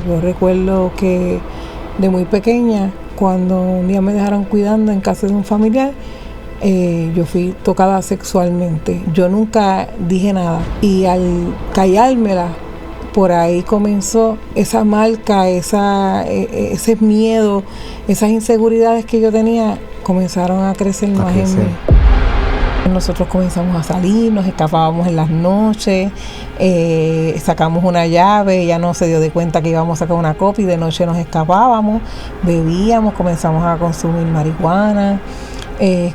Yo recuerdo que de muy pequeña, cuando un día me dejaron cuidando en casa de un familiar, yo fui tocada sexualmente. Yo nunca dije nada y al callármela, por ahí comenzó esa marca, ese miedo, esas inseguridades que yo tenía, comenzaron a crecer más en mí. Nosotros comenzamos a salir, nos escapábamos en las noches, sacamos una llave, ella no se dio de cuenta que íbamos a sacar una copia y de noche nos escapábamos, bebíamos, comenzamos a consumir marihuana,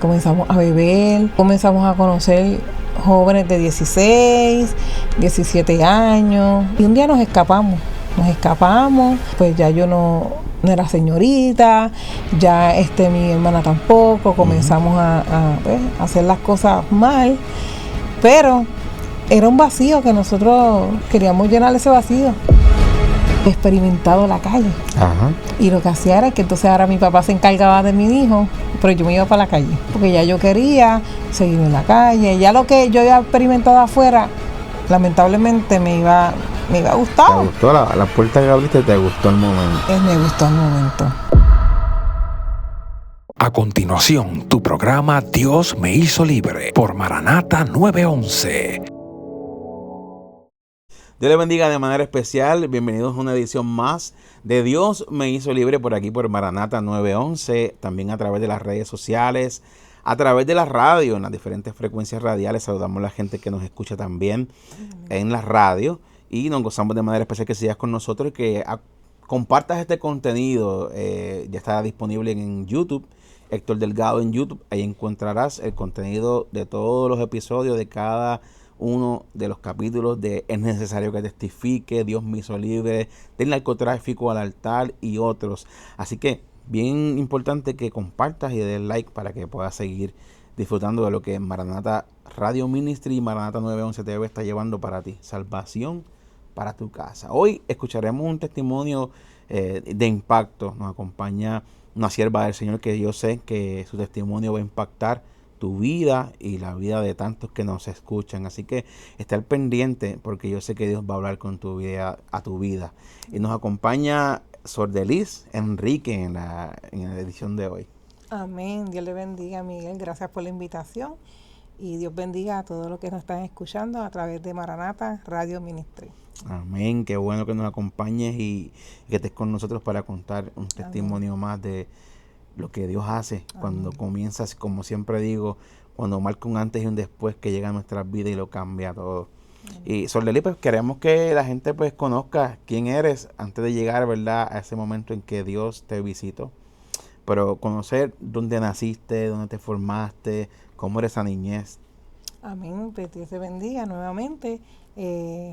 comenzamos a beber, comenzamos a conocer jóvenes de 16, 17 años y un día nos escapamos, pues ya yo no era señorita, ya mi hermana tampoco, comenzamos a hacer las cosas mal, pero era un vacío que nosotros queríamos llenar ese vacío. He experimentado la calle. Ajá. Y lo que hacía era que entonces ahora mi papá se encargaba de mi hijo, pero yo me iba para la calle, porque ya yo quería seguir en la calle, ya lo que yo había experimentado afuera, lamentablemente me iba a gustar. ¿Te gustó la puerta que abriste? ¿Te gustó el momento? Me gustó el momento. A continuación, tu programa Dios me hizo libre por Maranata 911. Dios le bendiga de manera especial. Bienvenidos a una edición más de Dios me hizo libre por aquí por Maranata 911. También a través de las redes sociales, a través de la radio, en las diferentes frecuencias radiales. Saludamos a la gente que nos escucha también en la radio. Y nos gozamos de manera especial que sigas con nosotros y que compartas este contenido. Ya está disponible en YouTube. Héctor Delgado en YouTube. Ahí encontrarás el contenido de todos los episodios de cada uno de los capítulos de Es necesario que testifique, Dios me hizo libre, del narcotráfico al altar y otros. Así que bien importante que compartas y des like para que puedas seguir disfrutando de lo que Maranata Radio Ministry y Maranata 911 TV está llevando para ti. Salvación para tu casa. Hoy escucharemos un testimonio de impacto. Nos acompaña una sierva del Señor que yo sé que su testimonio va a impactar tu vida y la vida de tantos que nos escuchan. Así que estar pendiente porque yo sé que Dios va a hablar con tu vida, a tu vida. Y nos acompaña Sordelis Enrique en la edición de hoy. Amén. Dios le bendiga, Miguel. Gracias por la invitación. Y Dios bendiga a todos los que nos están escuchando a través de Maranata Radio Ministry. Amén. Qué bueno que nos acompañes y que estés con nosotros para contar un testimonio más de lo que Dios hace cuando comienzas, como siempre digo, cuando marca un antes y un después que llega a nuestras vidas y lo cambia todo. Y Sordelis, pues queremos que la gente pues conozca quién eres antes de llegar, ¿verdad?, a ese momento en que Dios te visitó. Pero conocer dónde naciste, dónde te formaste, cómo eres esa niñez. Amén, pues Dios te bendiga nuevamente.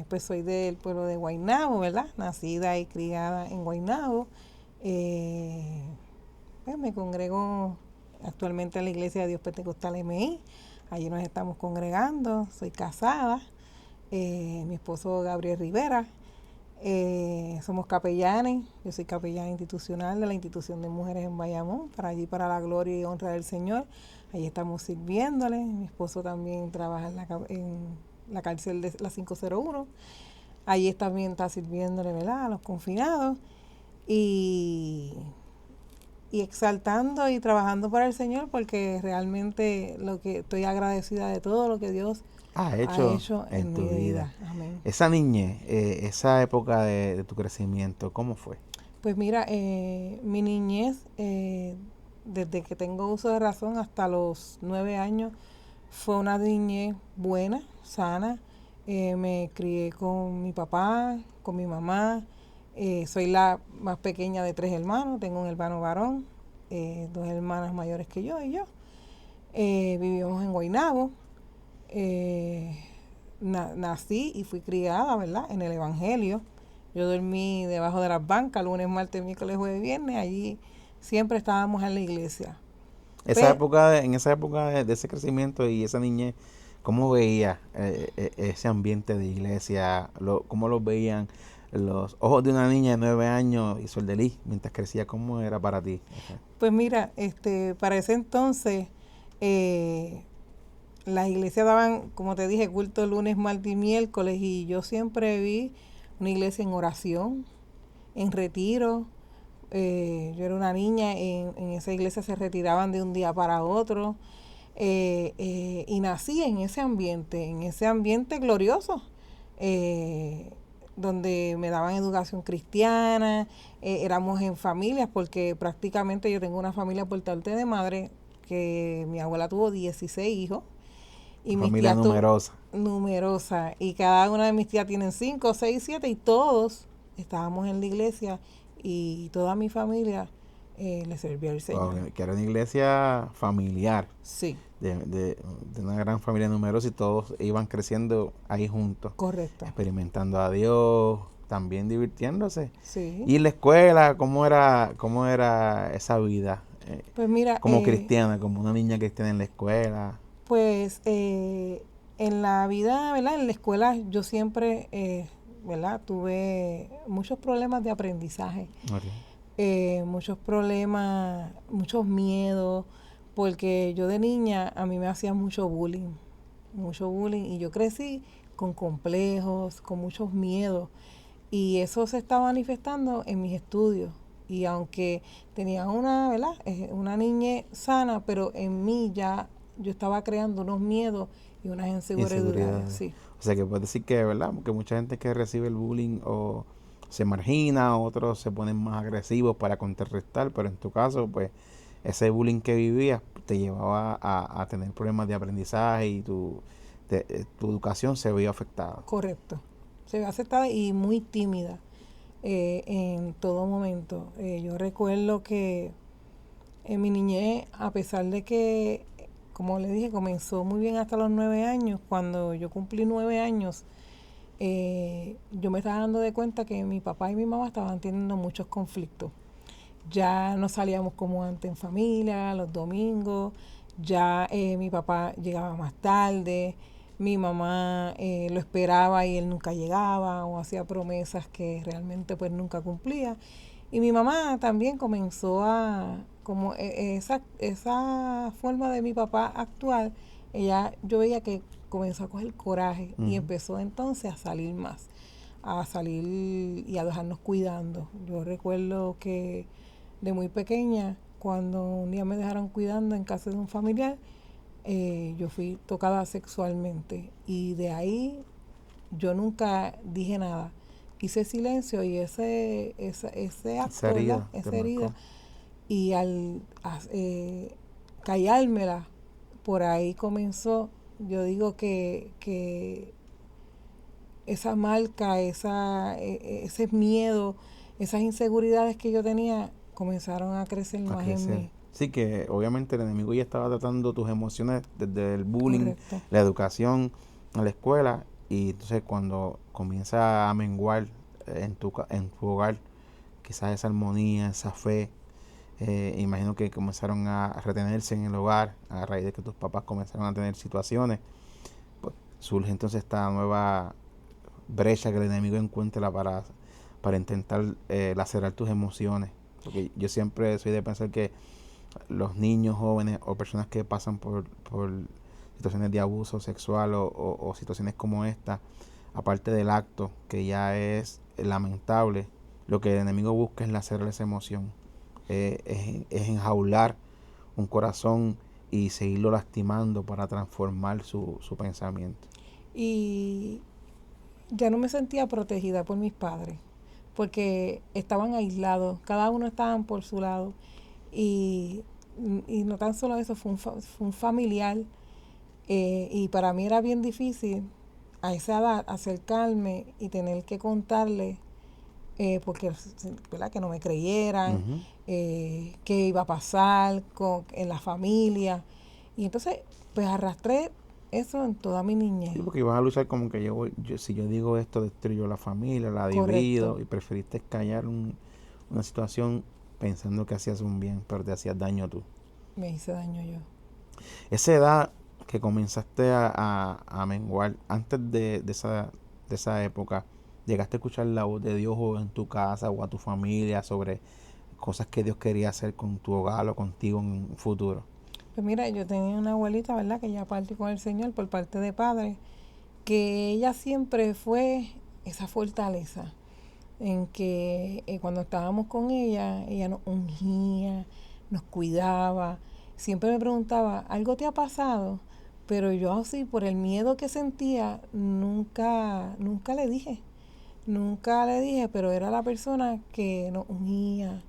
Pues soy del pueblo de Guaynabo, ¿verdad? Nacida y criada en Guaynabo. Pues me congrego actualmente en la Iglesia de Dios Pentecostal MI. Allí nos estamos congregando. Soy casada. Mi esposo Gabriel Rivera. Somos capellanes. Yo soy capellana institucional de la Institución de Mujeres en Bayamón, para la gloria y honra del Señor. Allí estamos sirviéndole. Mi esposo también trabaja en la cárcel de la 501. Allí también está sirviéndole, ¿verdad?, a los confinados. Y exaltando y trabajando para el Señor, porque realmente lo que estoy agradecida de todo lo que Dios ha hecho en mi vida. Amén. Esa niñez, esa época de tu crecimiento, ¿cómo fue? Pues mira, mi niñez, desde que tengo uso de razón hasta los 9 años, fue una niñez buena, sana. Me crié con mi papá, con mi mamá. Soy la más pequeña de 3 hermanos, tengo un hermano varón, 2 hermanas mayores que yo y yo. Vivimos en Guaynabo. Nací y fui criada, ¿verdad?, en el Evangelio. Yo dormí debajo de las bancas, lunes, martes, miércoles, jueves, viernes. Allí siempre estábamos en la iglesia. En esa época de ese crecimiento y esa niñez, ¿cómo veías ese ambiente de iglesia? ¿Cómo lo veían los ojos de una niña de 9 años y Sordelis mientras crecía? ¿Cómo era para ti? Pues mira, para ese entonces las iglesias daban, como te dije, culto lunes, martes y miércoles, y yo siempre vi una iglesia en oración, en retiro. Yo era una niña, en esa iglesia se retiraban de un día para otro. Y nací en ese ambiente glorioso, donde me daban educación cristiana, éramos en familias, porque prácticamente yo tengo una familia por parte de madre, que mi abuela tuvo 16 hijos, y mis Familia tías numerosa. numerosa, y cada una de mis tías tienen 5, 6, 7, y todos estábamos en la iglesia, y toda mi familia le servía al Señor. Wow, que era una iglesia familiar, Sí, de una gran familia numerosa y todos iban creciendo ahí juntos, correcto. experimentando a Dios, también divirtiéndose. Sí. Y en la escuela, cómo era esa vida? Pues mira, Como cristiana, como una niña cristiana en la escuela. pues en la vida, ¿verdad? En la escuela yo siempre, ¿verdad? Tuve muchos problemas de aprendizaje, Okay. muchos problemas, muchos miedos, porque yo de niña a mí me hacían mucho bullying, y yo crecí con complejos, con muchos miedos, y eso se está manifestando en mis estudios. Y aunque tenía una, ¿verdad? Una niñez sana, pero en mí ya yo estaba creando unos miedos y unas inseguridades. Inseguridades. Sí, O sea que puedes decir que, ¿verdad? Porque mucha gente que recibe el bullying o se margina, otros se ponen más agresivos para contrarrestar, pero en tu caso, pues, ese bullying que vivías te llevaba a tener problemas de aprendizaje y tu educación se vio afectada. correcto. Se ve aceptada y muy tímida en todo momento. Yo recuerdo que en mi niñez, a pesar de que, como le dije, comenzó muy bien hasta los 9 años, cuando yo cumplí 9 años, yo me estaba dando de cuenta que mi papá y mi mamá estaban teniendo muchos conflictos. Ya no salíamos como antes en familia, los domingos, ya mi papá llegaba más tarde, mi mamá lo esperaba y él nunca llegaba, o hacía promesas que realmente pues nunca cumplía. Y mi mamá también comenzó como esa forma de mi papá actual, yo veía que comenzó a coger coraje y empezó entonces a salir y a dejarnos cuidando. Yo recuerdo que de muy pequeña, cuando un día me dejaron cuidando en casa de un familiar, yo fui tocada sexualmente, y de ahí yo nunca dije nada. Hice silencio, y ese acto, ¿verdad? Esa herida, y al callármela, por ahí comenzó, yo digo que esa marca, ese miedo, esas inseguridades que yo tenía comenzaron a crecer más en mí. Sí, que obviamente el enemigo ya estaba tratando tus emociones desde el bullying, Correcto. la educación, en la escuela, y entonces cuando comienza a menguar en tu hogar, quizás esa armonía, esa fe, imagino que comenzaron a retenerse en el hogar a raíz de que tus papás comenzaron a tener situaciones, pues surge entonces esta nueva brecha que el enemigo encuentra para intentar lacerar tus emociones. Porque yo siempre soy de pensar que los niños, jóvenes o personas que pasan por situaciones de abuso sexual o situaciones como esta, aparte del acto que ya es lamentable, lo que el enemigo busca es lacerar esa emoción, es enjaular un corazón y seguirlo lastimando para transformar su pensamiento. Y ya no me sentía protegida por mis padres, porque estaban aislados, cada uno estaban por su lado, y no tan solo eso, fue un familiar, y para mí era bien difícil a esa edad acercarme y tener que contarle, porque, ¿verdad?, que no me creyeran, qué iba a pasar en la familia, y entonces pues arrastré eso en toda mi niñez. Sí, porque ibas a luchar como que si yo digo esto, destruyo la familia, la divido. Correcto. Y preferiste callar una situación pensando que hacías un bien, pero te hacías daño tú. Me hice daño yo. Esa edad que comenzaste a menguar, antes de esa época, ¿llegaste a escuchar la voz de Dios o en tu casa o a tu familia sobre cosas que Dios quería hacer con tu hogar o contigo en un futuro? Pues mira, yo tenía una abuelita, ¿verdad?, que ya partió con el Señor por parte de padre, que ella siempre fue esa fortaleza. en que cuando estábamos con ella nos ungía, nos cuidaba. Siempre me preguntaba, ¿algo te ha pasado? Pero yo así, por el miedo que sentía, nunca le dije. Nunca le dije, pero era la persona que nos ungía,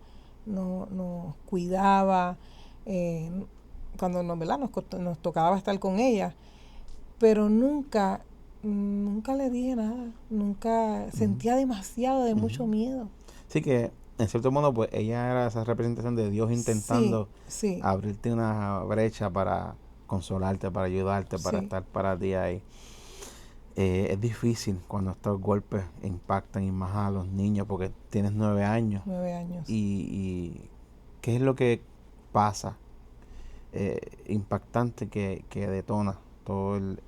nos cuidaba, cuando ¿verdad? Nos tocaba estar con ella. Pero nunca le dije nada. Nunca sentía demasiado de mucho miedo. Sí que, en cierto modo, pues ella era esa representación de Dios intentando Sí. abrirte una brecha para consolarte, para ayudarte, para Sí. estar para ti ahí. Es difícil cuando estos golpes impactan y más a los niños porque tienes 9 años. 9 años. Y ¿qué es lo que pasa impactante que detona todo el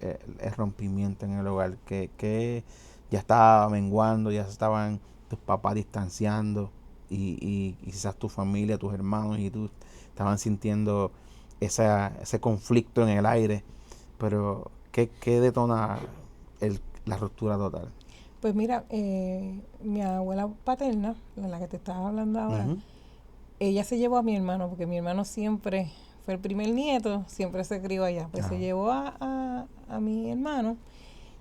rompimiento en el hogar? Que ya estaba menguando, ya se estaban tus papás distanciando y quizás tu familia, tus hermanos y tú estaban sintiendo ese conflicto en el aire. Pero ¿qué detona la ruptura total? Pues mira, mi abuela paterna, la que te estaba hablando ahora, ella se llevó a mi hermano, porque mi hermano siempre fue el primer nieto, siempre se crió allá. Pues se llevó a mi hermano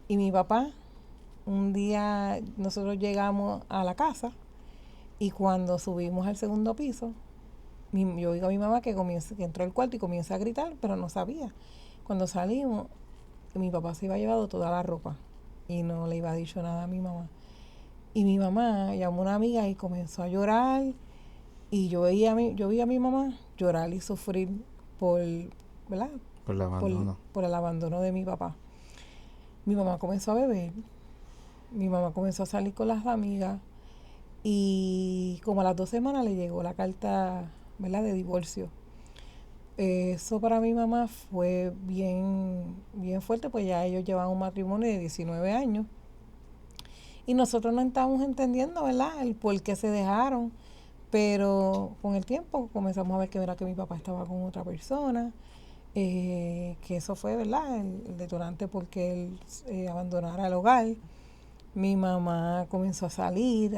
y mi papá. Un día nosotros llegamos a la casa y cuando subimos al segundo piso, yo oigo a mi mamá que entró al cuarto y comienza a gritar, pero no sabía. Cuando salimos, mi papá se iba llevado toda la ropa y no le iba dicho nada a mi mamá. Y mi mamá llamó a una amiga y comenzó a llorar y yo vi a mi mamá llorar y sufrir ¿verdad? Por el abandono. Por el abandono de mi papá. Mi mamá comenzó a beber, mi mamá comenzó a salir con las amigas y como a las 2 semanas le llegó la carta, ¿verdad?, de divorcio. Eso para mi mamá fue bien fuerte, pues ya ellos llevaban un matrimonio de 19 años. Y nosotros no estábamos entendiendo, ¿verdad?, el por qué se dejaron. Pero con el tiempo comenzamos a ver que era que mi papá estaba con otra persona. Que eso fue, ¿verdad?, el detonante porque él abandonara el hogar. Mi mamá comenzó a seguir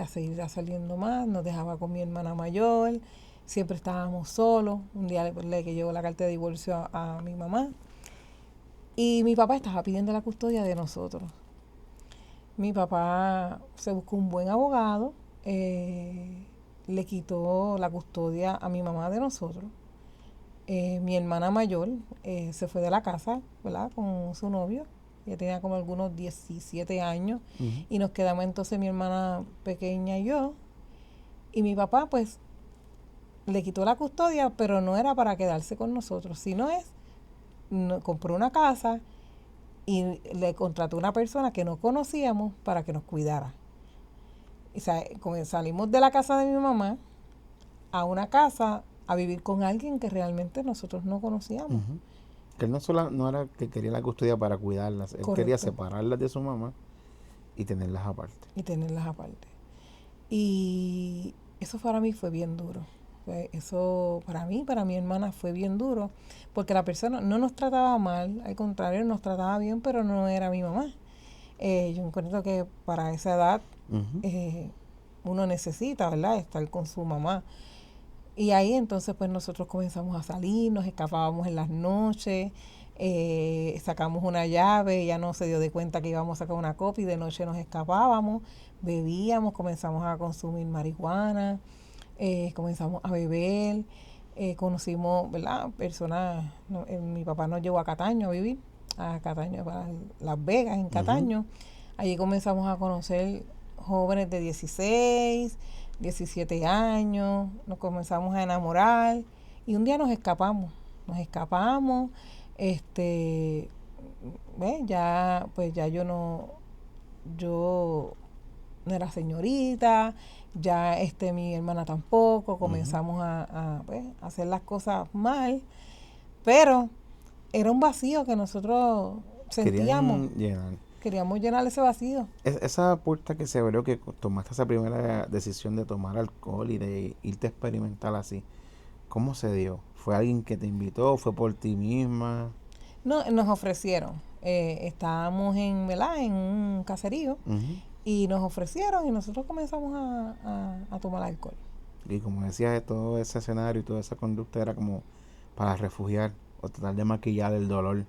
saliendo más, nos dejaba con mi hermana mayor. Siempre estábamos solos. Un día que llegó la carta de divorcio a mi mamá. Y mi papá estaba pidiendo la custodia de nosotros. Mi papá se buscó un buen abogado, le quitó la custodia a mi mamá de nosotros. Mi hermana mayor se fue de la casa, ¿verdad?, con su novio. Ella tenía como algunos 17 años. Y nos quedamos entonces mi hermana pequeña y yo. Y mi papá, pues, le quitó la custodia, pero no era para quedarse con nosotros, sino compró una casa y le contrató una persona que no conocíamos para que nos cuidara. O sea, salimos de la casa de mi mamá a una casa a vivir con alguien que realmente nosotros no conocíamos. Que él no era que quería la custodia para cuidarlas, él quería separarlas de su mamá y tenerlas aparte. Y eso para mí fue bien duro. Eso para mi hermana fue bien duro, porque la persona no nos trataba mal, al contrario, nos trataba bien, pero no era mi mamá. Yo encuentro que para esa edad uno necesita, ¿verdad?, estar con su mamá. Y ahí entonces pues nosotros comenzamos a salir, nos escapábamos en las noches, sacamos una llave, ella no se dio de cuenta que íbamos a sacar una copia y de noche nos escapábamos, bebíamos, comenzamos a consumir marihuana. Comenzamos a beber, conocimos, ¿verdad?, personas. Mi papá nos llevó a Cataño a vivir, a Cataño, para Las Vegas, en Cataño. Allí comenzamos a conocer jóvenes de 16, 17 años, nos comenzamos a enamorar y un día nos escapamos, ya yo no era señorita, ya mi hermana tampoco, comenzamos a hacer las cosas mal, pero era un vacío que nosotros sentíamos. Queríamos llenar ese vacío. Esa puerta que se abrió, que tomaste esa primera decisión de tomar alcohol y de irte a experimentar así, ¿cómo se dio? ¿Fue alguien que te invitó? ¿Fue por ti misma? No, nos ofrecieron. Estábamos en un caserío y nos ofrecieron y nosotros comenzamos a tomar alcohol. Y como decías, todo ese escenario y toda esa conducta era como para refugiar o tratar de maquillar el dolor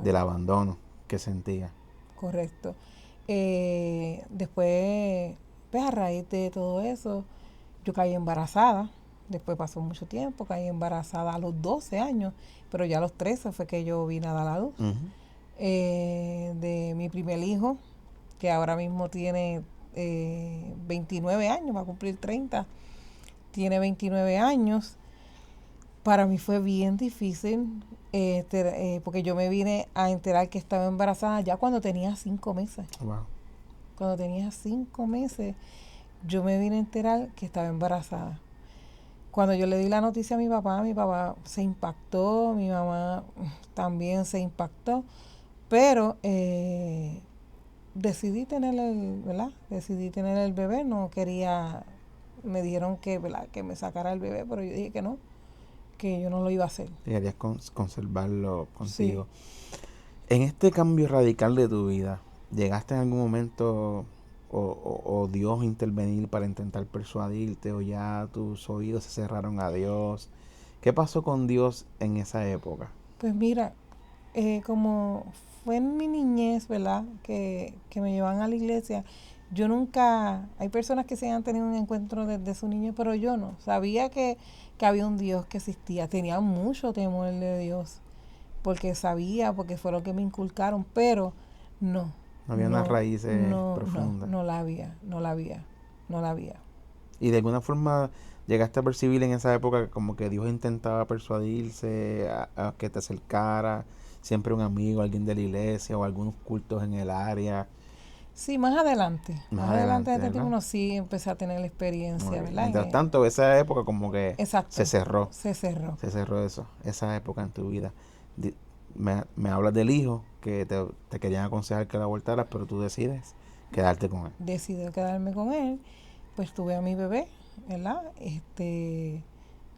del abandono que sentía. Correcto. Después, pues a raíz de todo eso, yo caí embarazada. Después pasó mucho tiempo, caí embarazada a los 12 años, pero ya a los 13 fue que yo vine a dar a luz. De mi primer hijo, que ahora mismo tiene 29 años, va a cumplir 30. Tiene 29 años. Para mí fue bien difícil, porque yo me vine a enterar que estaba embarazada ya cuando tenía 5 meses. Wow. Cuando tenía 5 meses, yo me vine a enterar que estaba embarazada. Cuando yo le di la noticia a mi papá se impactó, mi mamá también se impactó, pero decidí tener Decidí tener el bebé, no quería, me dijeron que, ¿verdad?, que me sacara el bebé, pero yo dije que no, que yo no lo iba a hacer. Querías conservarlo contigo. Sí. En este cambio radical de tu vida, ¿llegaste en algún momento o Dios intervenir para intentar persuadirte, o ya tus oídos se cerraron a Dios? ¿Qué pasó con Dios en esa época? Pues mira, como fue en mi niñez, ¿verdad?, que me llevan a la iglesia, yo nunca, hay personas que se han tenido un encuentro desde su niñez, pero yo no. Sabía que había un Dios que existía, tenía mucho temor de Dios, porque fue lo que me inculcaron, pero no. No había unas raíces profundas. No la había. Y de alguna forma llegaste a percibir en esa época como que Dios intentaba persuadirse a que te acercara, siempre un amigo, alguien de la iglesia o algunos cultos en el área. Sí, más adelante de este ¿verdad? tiempo sí empecé a tener la experiencia, ¿verdad? Mientras tanto, esa época como que Exacto, se cerró. Se cerró Eso, esa época en tu vida. Me hablas del hijo que te querían aconsejar que la abortaras, pero tú decides quedarte con él. Decidí quedarme con él, pues tuve a mi bebé, ¿verdad?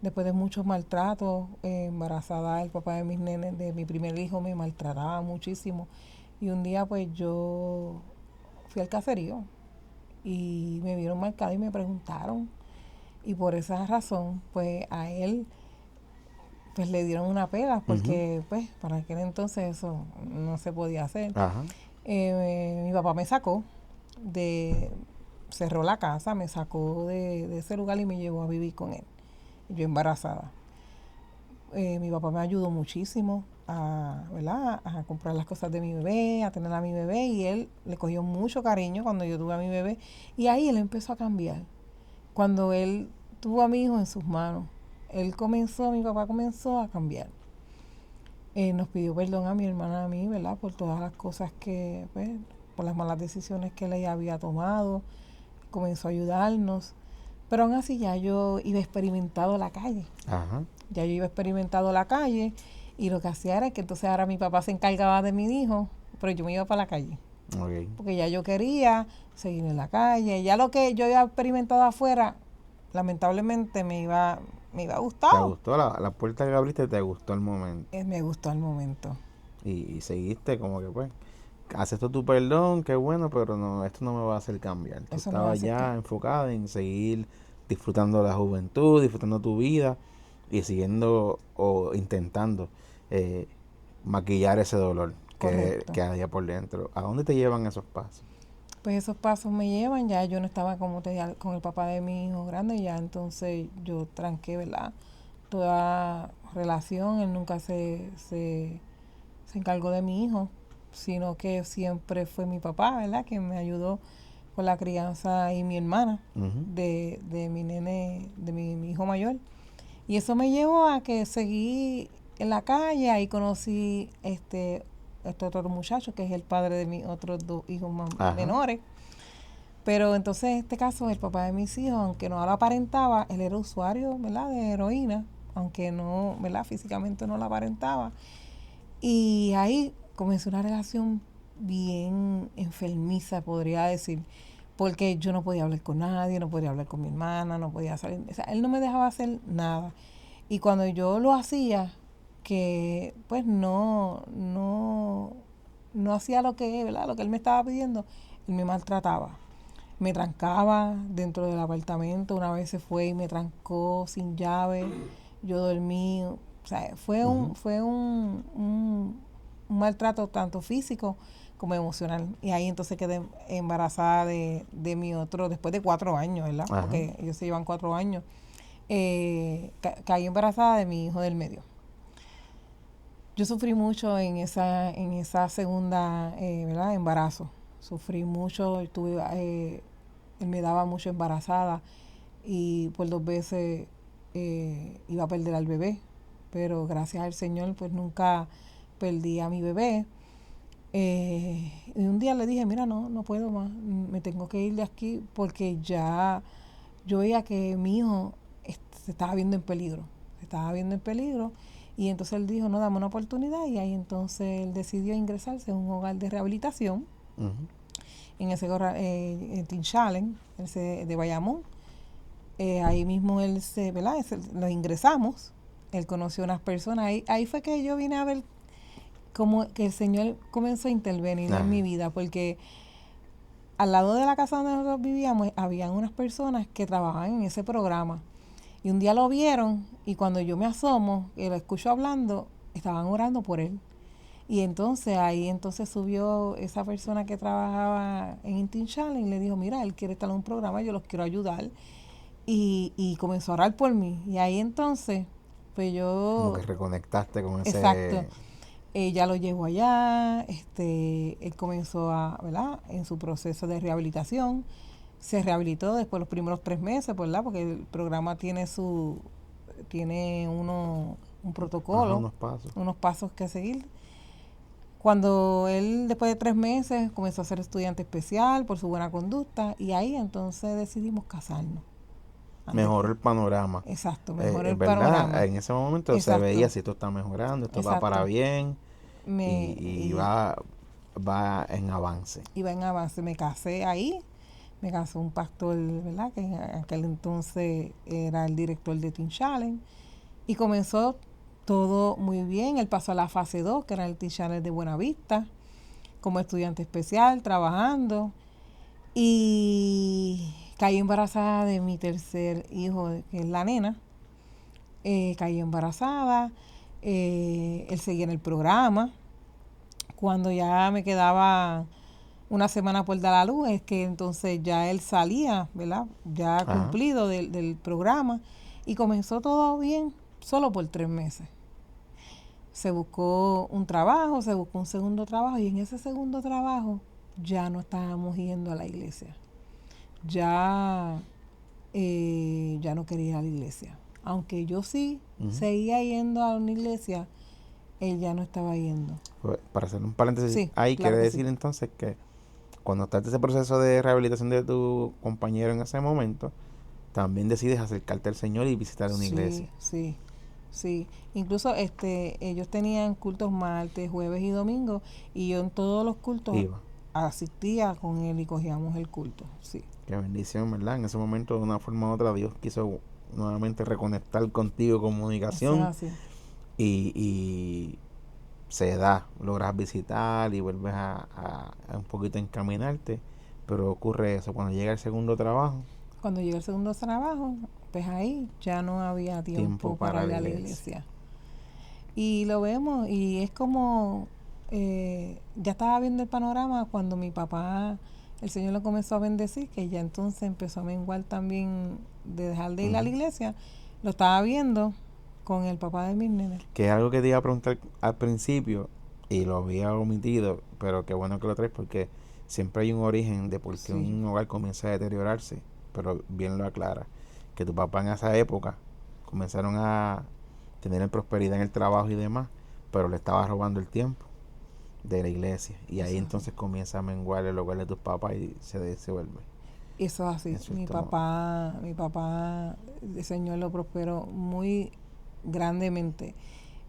Después de muchos maltratos, embarazada, el papá de mis nenes, de mi primer hijo, me maltrataba muchísimo. Y un día pues yo fui al caserío y me vieron marcado y me preguntaron. Y por esa razón, pues a él pues le dieron una pela, porque pues para aquel entonces eso no se podía hacer. Ajá. Mi papá me sacó cerró la casa, me sacó de ese lugar y me llevó a vivir con él, yo embarazada. Mi papá me ayudó muchísimo ¿verdad?, a comprar las cosas de mi bebé, a tener a mi bebé, y él le cogió mucho cariño cuando yo tuve a mi bebé, y ahí él empezó a cambiar. Cuando él tuvo a mi hijo en sus manos, mi papá comenzó a cambiar. Nos pidió perdón a mi hermana, a mí, ¿verdad?, por todas las cosas que, pues, por las malas decisiones que él había tomado. Comenzó a ayudarnos, pero aún así ya yo iba experimentado la calle. Ajá. Ya yo iba experimentado la calle, y lo que hacía era que entonces ahora mi papá se encargaba de mi hijo, pero yo me iba para la calle. Okay. Porque ya yo quería seguir en la calle, ya lo que yo había experimentado afuera, lamentablemente me iba a gustar. ¿Te gustó la puerta que abriste? ¿Te gustó el momento? Me gustó el momento. Y seguiste como que pues, acepto tu perdón, qué bueno, pero no, esto no me va a hacer cambiar. Tú estabas ya enfocada en seguir disfrutando la juventud, disfrutando tu vida y siguiendo o intentando maquillar ese dolor que había por dentro. ¿A dónde te llevan esos pasos? Pues esos pasos me llevan, ya yo no estaba con el papá de mi hijo grande, ya entonces yo tranqué, ¿verdad?, toda relación. Él nunca se encargó de mi hijo, sino que siempre fue mi papá, ¿verdad?, que me ayudó con la crianza, y mi hermana de mi nene, de mi hijo mayor. Y eso me llevó a que seguí en la calle. Ahí conocí este otro muchacho que es el padre de mis otros 2 hijos menores. Pero entonces en este caso el papá de mis hijos, aunque no lo aparentaba, él era usuario, ¿verdad?, de heroína, aunque no, ¿verdad?, físicamente no lo aparentaba. Y ahí comenzó una relación bien enfermiza, podría decir, porque yo no podía hablar con nadie, no podía hablar con mi hermana, no podía salir, o sea, él no me dejaba hacer nada. Y cuando yo lo hacía, que pues no hacía lo que, ¿verdad?, lo que él me estaba pidiendo, él me maltrataba. me trancaba dentro del apartamento. Una vez se fue y me trancó sin llave. Yo dormí. O sea, fue un maltrato tanto físico como emocional. Y ahí entonces quedé embarazada de mi otro, después de 4 años, ¿verdad? Ajá. Porque ellos se llevan 4 años. Caí embarazada de mi hijo del medio. Yo sufrí mucho en esa segunda, ¿verdad? Embarazo. Sufrí mucho, él me daba mucho embarazada y por 2 veces iba a perder al bebé, pero gracias al Señor pues nunca perdí a mi bebé. Y un día le dije, mira, no puedo más, me tengo que ir de aquí porque ya yo veía que mi hijo se estaba viendo en peligro, y entonces él dijo, no, dame una oportunidad, y ahí entonces él decidió ingresarse en un hogar de rehabilitación, en ese en Teen Challenge, de Bayamón. Ahí mismo ¿verdad? Lo ingresamos, él conoció unas personas, ahí fue que yo vine a ver como que el Señor comenzó a intervenir en mi vida, porque al lado de la casa donde nosotros vivíamos habían unas personas que trabajaban en ese programa, y un día lo vieron, y cuando yo me asomo y lo escucho hablando, estaban orando por él. Y entonces ahí subió esa persona que trabajaba en Teen Challenge y le dijo, mira, él quiere estar en un programa, yo los quiero ayudar, y comenzó a orar por mí. Y ahí entonces pues yo, como que reconectaste con ese... exacto, ella lo llevó allá, él comenzó ¿verdad? En su proceso de rehabilitación, se rehabilitó después los primeros 3 meses, ¿verdad? Porque el programa tiene un protocolo, unos pasos que seguir. Cuando él, después de 3 meses, comenzó a ser estudiante especial por su buena conducta, y ahí entonces decidimos casarnos. Mejoró el panorama. Exacto, mejoró el ¿verdad? panorama. En ese momento se veía si esto está mejorando, esto va para bien, y va en avance. Iba en avance. Me casé ahí, me casó un pastor, ¿verdad? Que en aquel entonces era el director de Teen Challenge, y comenzó todo muy bien. Él pasó a la fase 2, que era el Teen Challenge de Buenavista, como estudiante especial, trabajando, y caí embarazada de mi tercer hijo, que es la nena. Caí embarazada, él seguía en el programa. Cuando ya me quedaba una semana por dar a luz, es que entonces ya él salía, ¿verdad? Ya cumplido del programa, y comenzó todo bien, solo por 3 meses. Se buscó un trabajo, se buscó un segundo trabajo, y en ese segundo trabajo ya no estábamos yendo a la iglesia. Ya no quería ir a la iglesia. Aunque yo sí seguía yendo a una iglesia, él ya no estaba yendo. Para hacer un paréntesis, sí, ahí claro quiere que decir entonces que cuando estás en ese proceso de rehabilitación de tu compañero en ese momento, también decides acercarte al Señor y visitar una iglesia. Sí. Incluso ellos tenían cultos martes, jueves y domingo, y yo en todos los cultos asistía con él y cogíamos el culto. Sí. Qué bendición, ¿verdad? En ese momento, de una forma u otra, Dios quiso nuevamente reconectar contigo, comunicación. Eso es así. Y se da, logras visitar y vuelves a un poquito encaminarte, pero ocurre eso cuando llega el segundo trabajo. Cuando llega el segundo trabajo, pues ahí ya no había tiempo para ir a la iglesia. Y lo vemos, y es como ya estaba viendo el panorama cuando mi papá, el Señor lo comenzó a bendecir, que ya entonces empezó a menguar también de dejar de ir a la iglesia. Lo estaba viendo con el papá de mis nenes. Que es algo que te iba a preguntar al principio y lo había omitido, pero qué bueno que lo traes, porque siempre hay un origen de por qué un hogar comienza a deteriorarse, pero bien lo aclara, que tu papá en esa época comenzaron a tener prosperidad en el trabajo y demás, pero le estaba robando el tiempo de la iglesia, y ahí entonces comienza a menguar el hogar de tus papás y se vuelve. Eso es así. Mi papá, el Señor lo prosperó muy grandemente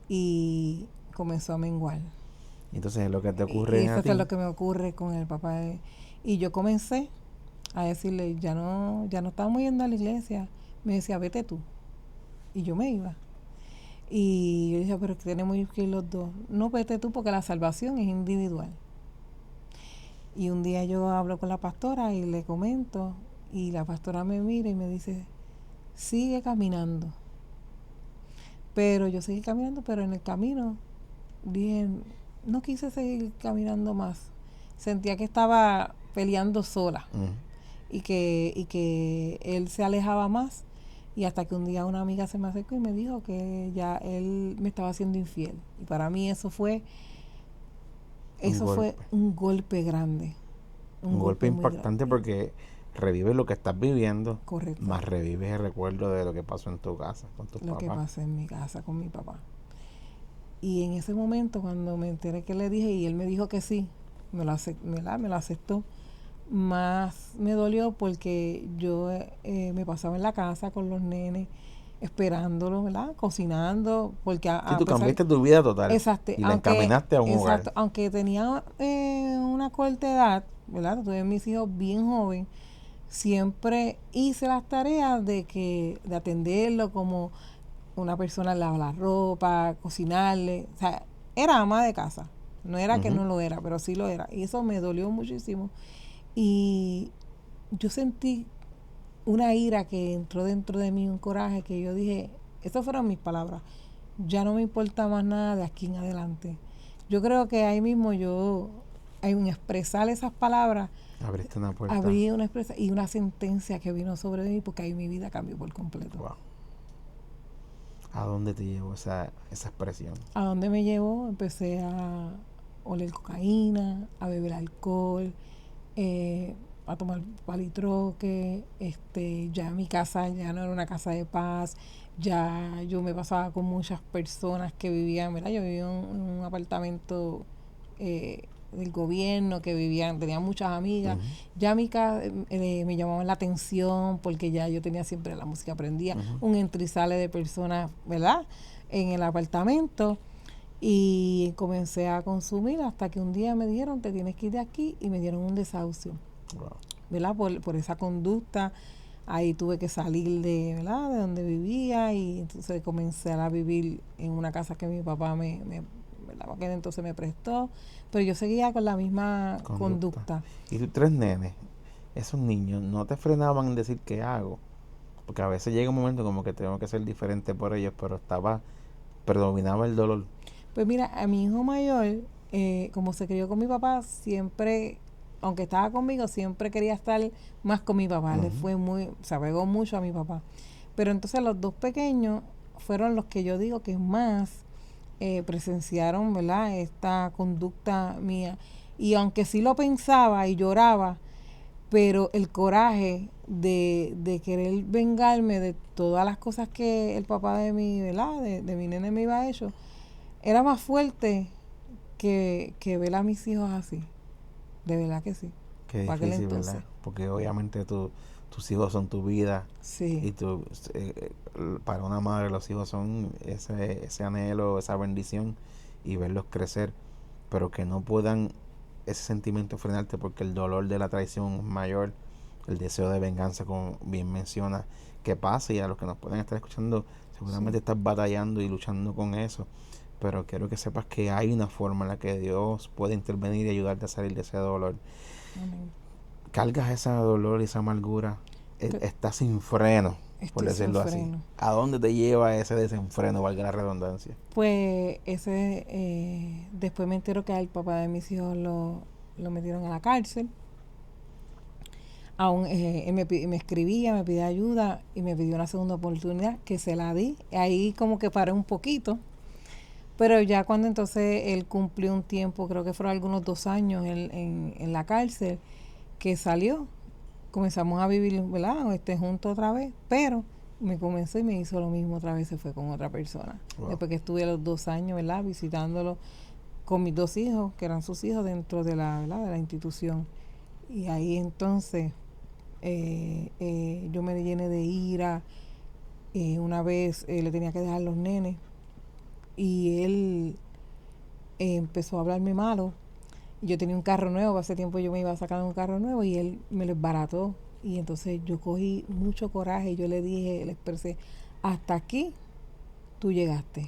y comenzó a menguar. Entonces es lo que te ocurre. Y eso es lo que me ocurre con el papá. Y yo comencé a decirle, ya no estamos yendo a la iglesia. Me decía, vete tú. Y yo me iba. Y yo decía, pero tenemos que ir los dos. No, vete tú, porque la salvación es individual. Y un día yo hablo con la pastora y le comento, y la pastora me mira y me dice, sigue caminando. Pero yo seguí caminando, pero en el camino dije, no quise seguir caminando más. Sentía que estaba peleando sola y que él se alejaba más. Y hasta que un día una amiga se me acercó y me dijo que ya él me estaba haciendo infiel. Y para mí eso fue un golpe grande. Un golpe impactante porque revives lo que estás viviendo. Correcto. Más revives el recuerdo de lo que pasó en tu casa con tus papás. Lo que pasó en mi casa con mi papá. Y en ese momento, cuando me enteré que le dije y él me dijo que sí, me lo aceptó, más me dolió porque yo me pasaba en la casa con los nenes esperándolo, ¿verdad? Cocinando, porque tú cambiaste tu vida total. Exacto. Y la encaminaste a un hogar. Exacto. Aunque tenía una corta edad, ¿verdad? Tuve mis hijos bien joven, siempre hice las tareas de atenderlo como una persona, lava la ropa, cocinarle, o sea, era ama de casa. No era que no lo era, pero sí lo era. Y eso me dolió muchísimo. Y yo sentí una ira que entró dentro de mí, un coraje que yo dije, estas fueron mis palabras, ya no me importa más nada de aquí en adelante. Yo creo que ahí mismo en expresar esas palabras, abriste una puerta. Abrí una expresión y una sentencia que vino sobre mí porque ahí mi vida cambió por completo. Wow. ¿A dónde te llevó esa expresión? ¿A dónde me llevó? Empecé a oler cocaína, a beber alcohol, a tomar palitroque, ya mi casa ya no era una casa de paz, ya yo me pasaba con muchas personas que vivían, ¿verdad? Yo vivía en un apartamento del gobierno, tenía muchas amigas, ya mi casa me llamaban la atención porque ya yo tenía siempre la música prendida, un entra y sale de personas, ¿verdad? En el apartamento. Y comencé a consumir hasta que un día me dijeron, te tienes que ir de aquí, y me dieron un desahucio. Wow. ¿Verdad? Por esa conducta. Ahí tuve que salir ¿verdad? De donde vivía, y entonces comencé a vivir en una casa que mi papá ¿verdad? Porque entonces me prestó, pero yo seguía con la misma conducta. Y tus 3 nenes, esos niños, ¿no te frenaban en decir qué hago? Porque a veces llega un momento como que tengo que ser diferente por ellos, pero predominaba el dolor. Pues mira, a mi hijo mayor, como se crió con mi papá, siempre, aunque estaba conmigo, siempre quería estar más con mi papá. Se apegó mucho a mi papá. Pero entonces los 2 pequeños fueron los que yo digo que más presenciaron, ¿verdad? Esta conducta mía. Y aunque sí lo pensaba y lloraba, pero el coraje de querer vengarme de todas las cosas que el papá de mi, ¿verdad? De mi nene me iba hecho, era más fuerte que ver a mis hijos así. De verdad que sí. Qué difícil, ¿verdad? Porque obviamente tus hijos son tu vida. Sí. Y para una madre los hijos son ese anhelo, esa bendición, y verlos crecer, pero que no puedan ese sentimiento frenarte porque el dolor de la traición es mayor, el deseo de venganza, como bien menciona, que pasa, y a los que nos pueden estar escuchando, seguramente estás batallando y luchando con eso. Pero quiero que sepas que hay una forma en la que Dios puede intervenir y ayudarte a salir de ese dolor. Amén. Cargas ese dolor y esa amargura, estás sin freno, por decirlo así. ¿A dónde te lleva ese desenfreno, valga la redundancia? Pues después me entero que al papá de mis hijos lo metieron a la cárcel. Aún él me escribía, me pedía ayuda y me pidió una segunda oportunidad, que se la di. Ahí como que paré un poquito. Pero ya cuando entonces él cumplió un tiempo, creo que fueron algunos 2 años en la cárcel, que salió, comenzamos a vivir, ¿verdad? Juntos otra vez, pero me comenzó y me hizo lo mismo otra vez, se fue con otra persona. Wow. Después que estuve los 2 años, ¿verdad? Visitándolo con mis 2 hijos, que eran sus hijos dentro de la institución. Y ahí entonces yo me llené de ira. Una vez le tenía que dejar los nenes, y él empezó a hablarme malo. Yo tenía un carro nuevo, hace tiempo yo me iba a sacar un carro nuevo, y él me lo desbarató. Y entonces yo cogí mucho coraje y yo le expresé, hasta aquí tú llegaste.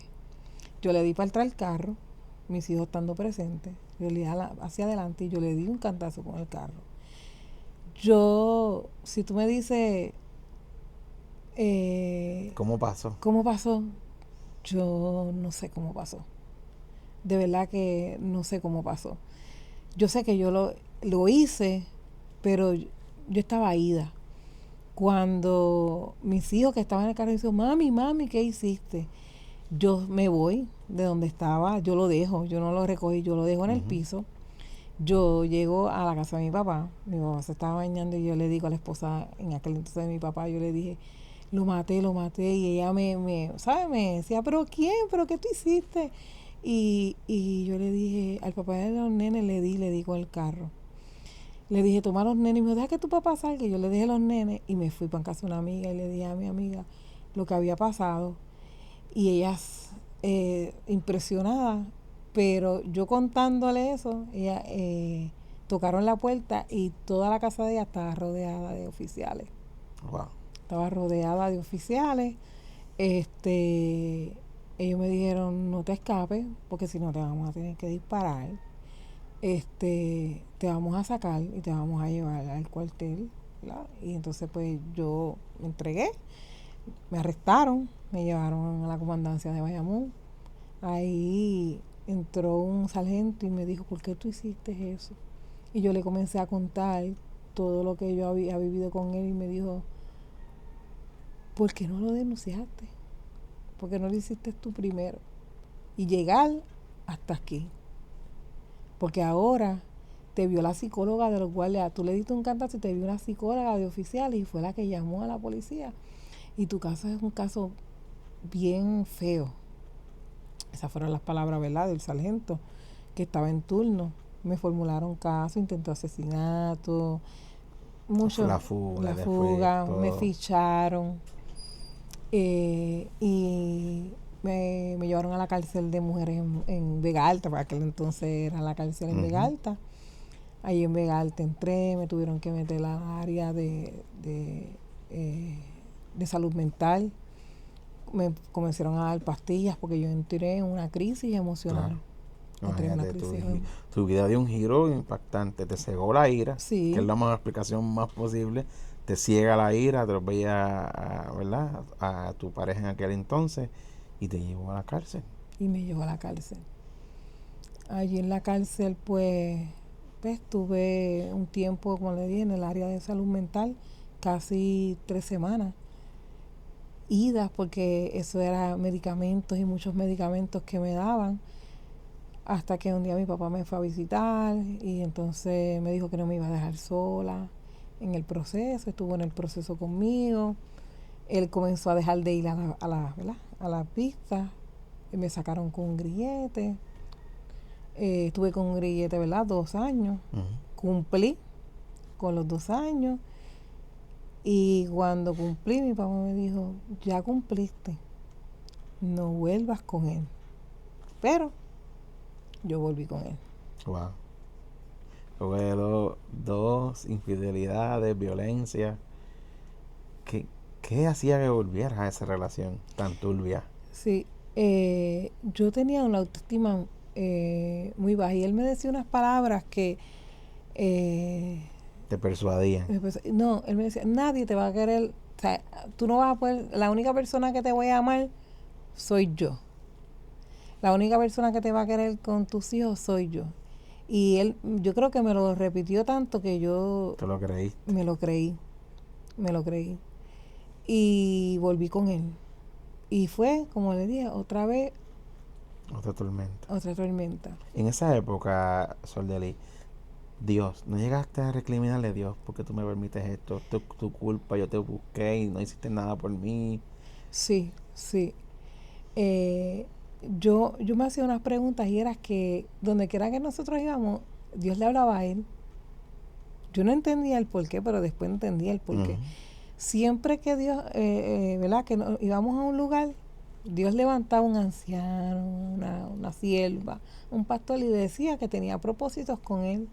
Yo le di para atrás el carro, mis hijos estando presentes, yo le di hacia adelante y yo le di un cantazo con el carro. Yo, si tú me dices... ¿Cómo pasó? ¿Cómo pasó? Yo no sé cómo pasó. De verdad que no sé cómo pasó. Yo sé que yo lo hice, pero yo estaba ida. Cuando mis hijos que estaban en el carro dicen, mami, ¿qué hiciste? Yo me voy de donde estaba, yo lo dejo, yo no lo recogí, yo lo dejo en el piso. Yo llego a la casa de mi papá se estaba bañando y yo le digo a la esposa, en aquel entonces de mi papá, yo le dije, lo maté, y ella ¿sabes? Me decía, ¿pero quién? ¿Pero qué tú hiciste? Y yo le dije, al papá de los nenes le di con el carro. Le dije, toma a los nenes, y me dijo, deja que tu papá salga. Y yo le dejé a los nenes y me fui para casa de una amiga y le dije a mi amiga lo que había pasado. Y ellas, impresionadas, pero yo contándole eso, ella tocaron la puerta y toda la casa de ella estaba rodeada de oficiales. Wow. Estaba rodeada de oficiales. Ellos me dijeron, no te escapes, porque si no te vamos a tener que disparar. Te vamos a sacar y te vamos a llevar al cuartel, ¿verdad? Y entonces pues yo me entregué, me arrestaron, me llevaron a la comandancia de Bayamón. Ahí entró un sargento y me dijo, ¿por qué tú hiciste eso? Y yo le comencé a contar todo lo que yo había vivido con él y me dijo, ¿por qué no lo denunciaste? ¿Por qué no lo hiciste tú primero? Y llegar hasta aquí. Porque ahora te vio la psicóloga de los guardias. Tú le diste un cantazo y te vio una psicóloga de oficiales y fue la que llamó a la policía. Y tu caso es un caso bien feo. Esas fueron las palabras, ¿verdad?, del sargento que estaba en turno. Me formularon caso, intento asesinato, mucho. La fuga, me ficharon. Y me llevaron a la cárcel de mujeres en Vega Alta, para aquel entonces era la cárcel en Vega Alta. Ahí en Vega Alta entré, me tuvieron que meter a la área de salud mental. Me comenzaron a dar pastillas porque yo entré en una crisis emocional. Tu vida dio un giro impactante, te cegó la ira, sí, que es la explicación más posible, te ciega la ira, te atropella ¿verdad?, a tu pareja en aquel entonces y te llevó a la cárcel. Y me llevó a la cárcel. Allí en la cárcel pues estuve un tiempo, como le dije, en el área de salud mental, casi 3 semanas. Idas, porque eso era medicamentos y muchos medicamentos que me daban, hasta que un día mi papá me fue a visitar y entonces me dijo que no me iba a dejar sola en el proceso, estuvo en el proceso conmigo. Él comenzó a dejar de ir a la pista, me sacaron con un grillete, estuve con un grillete, ¿verdad?, 2 años, cumplí con los 2 años. Y cuando cumplí, mi papá me dijo, ya cumpliste, no vuelvas con él. Pero yo volví con él. Wow. Luego de 2 infidelidades, violencia, ¿qué hacía que volvieras a esa relación tan turbia? Sí, yo tenía una autoestima muy baja y él me decía unas palabras que... te persuadían. No, él me decía, nadie te va a querer, o sea, tú no vas a poder, la única persona que te voy a amar soy yo. La única persona que te va a querer con tus hijos soy yo. Y él, yo creo que me lo repitió tanto que yo... ¿Te lo creí? Me lo creí. Y volví con él. Y fue, como le dije, otra vez... Otra tormenta. En esa época, Soldeli, Dios, ¿no llegaste a recriminarle a Dios porque tú me permites esto? Tu culpa, yo te busqué y no hiciste nada por mí. Sí. Yo me hacía unas preguntas y era que donde quiera que nosotros íbamos, Dios le hablaba a él. Yo no entendía el porqué, pero después entendía el porqué. Siempre que Dios, ¿verdad?, que íbamos a un lugar, Dios levantaba un anciano, una sierva, un pastor y decía que tenía propósitos con él.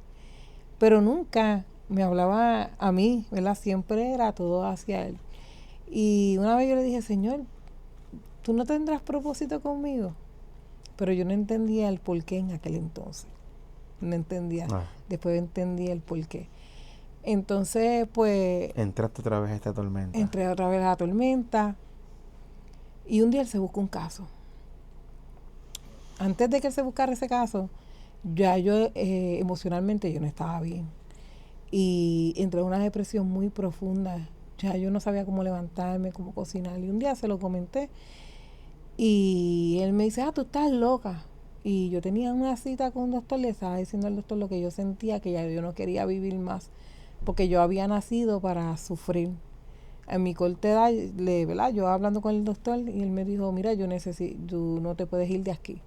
Pero nunca me hablaba a mí, ¿verdad? Siempre era todo hacia él. Y una vez yo le dije, Señor, ¿tú no tendrás propósito conmigo? Pero yo no entendía el porqué en aquel entonces. no entendía. Después entendí el porqué. Entonces, pues... Entraste otra vez a esta tormenta. Entré otra vez a la tormenta. Y un día él se buscó un caso. Antes de que él se buscara ese caso, ya yo emocionalmente yo no estaba bien. Y entré en una depresión muy profunda. Ya yo no sabía cómo levantarme, cómo cocinar. Y un día se lo comenté. Y él me dice, tú estás loca. Y yo tenía una cita con un doctor, le estaba diciendo al doctor lo que yo sentía, que ya yo no quería vivir más, porque yo había nacido para sufrir. En mi corta edad, ¿verdad? Yo hablando con el doctor, y él me dijo, mira, tú no te puedes ir de aquí.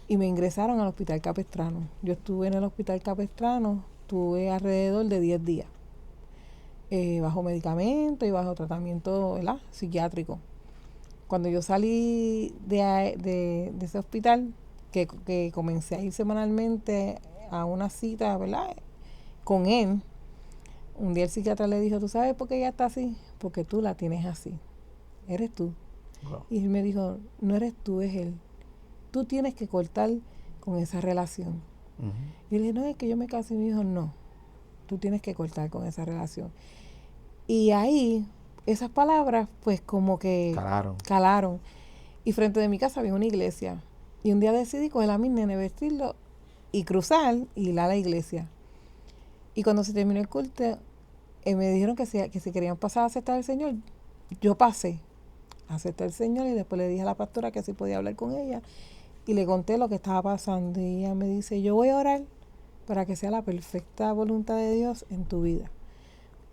Y me ingresaron al hospital Capestrano. Yo estuve en el hospital Capestrano, tuve alrededor de 10 días, bajo medicamento y bajo tratamiento, ¿verdad?, psiquiátrico. Cuando yo salí de ese hospital, que comencé a ir semanalmente a una cita, ¿verdad?, con él, un día el psiquiatra le dijo, ¿tú sabes por qué ella está así? Porque tú la tienes así. Eres tú. Wow. Y él me dijo, no eres tú, es él. Tú tienes que cortar con esa relación. Uh-huh. Y le dije, no, es que yo me casé. Y me dijo, no, tú tienes que cortar con esa relación. Y ahí, esas palabras, pues como que calaron. Y frente de mi casa había una iglesia. Y un día decidí coger a mi nene, vestirlo y cruzar y ir a la iglesia. Y cuando se terminó el culto, me dijeron que si querían pasar a aceptar al Señor. Yo pasé a aceptar al Señor y después le dije a la pastora que si podía hablar con ella. Y le conté lo que estaba pasando. Y ella me dice, yo voy a orar para que sea la perfecta voluntad de Dios en tu vida.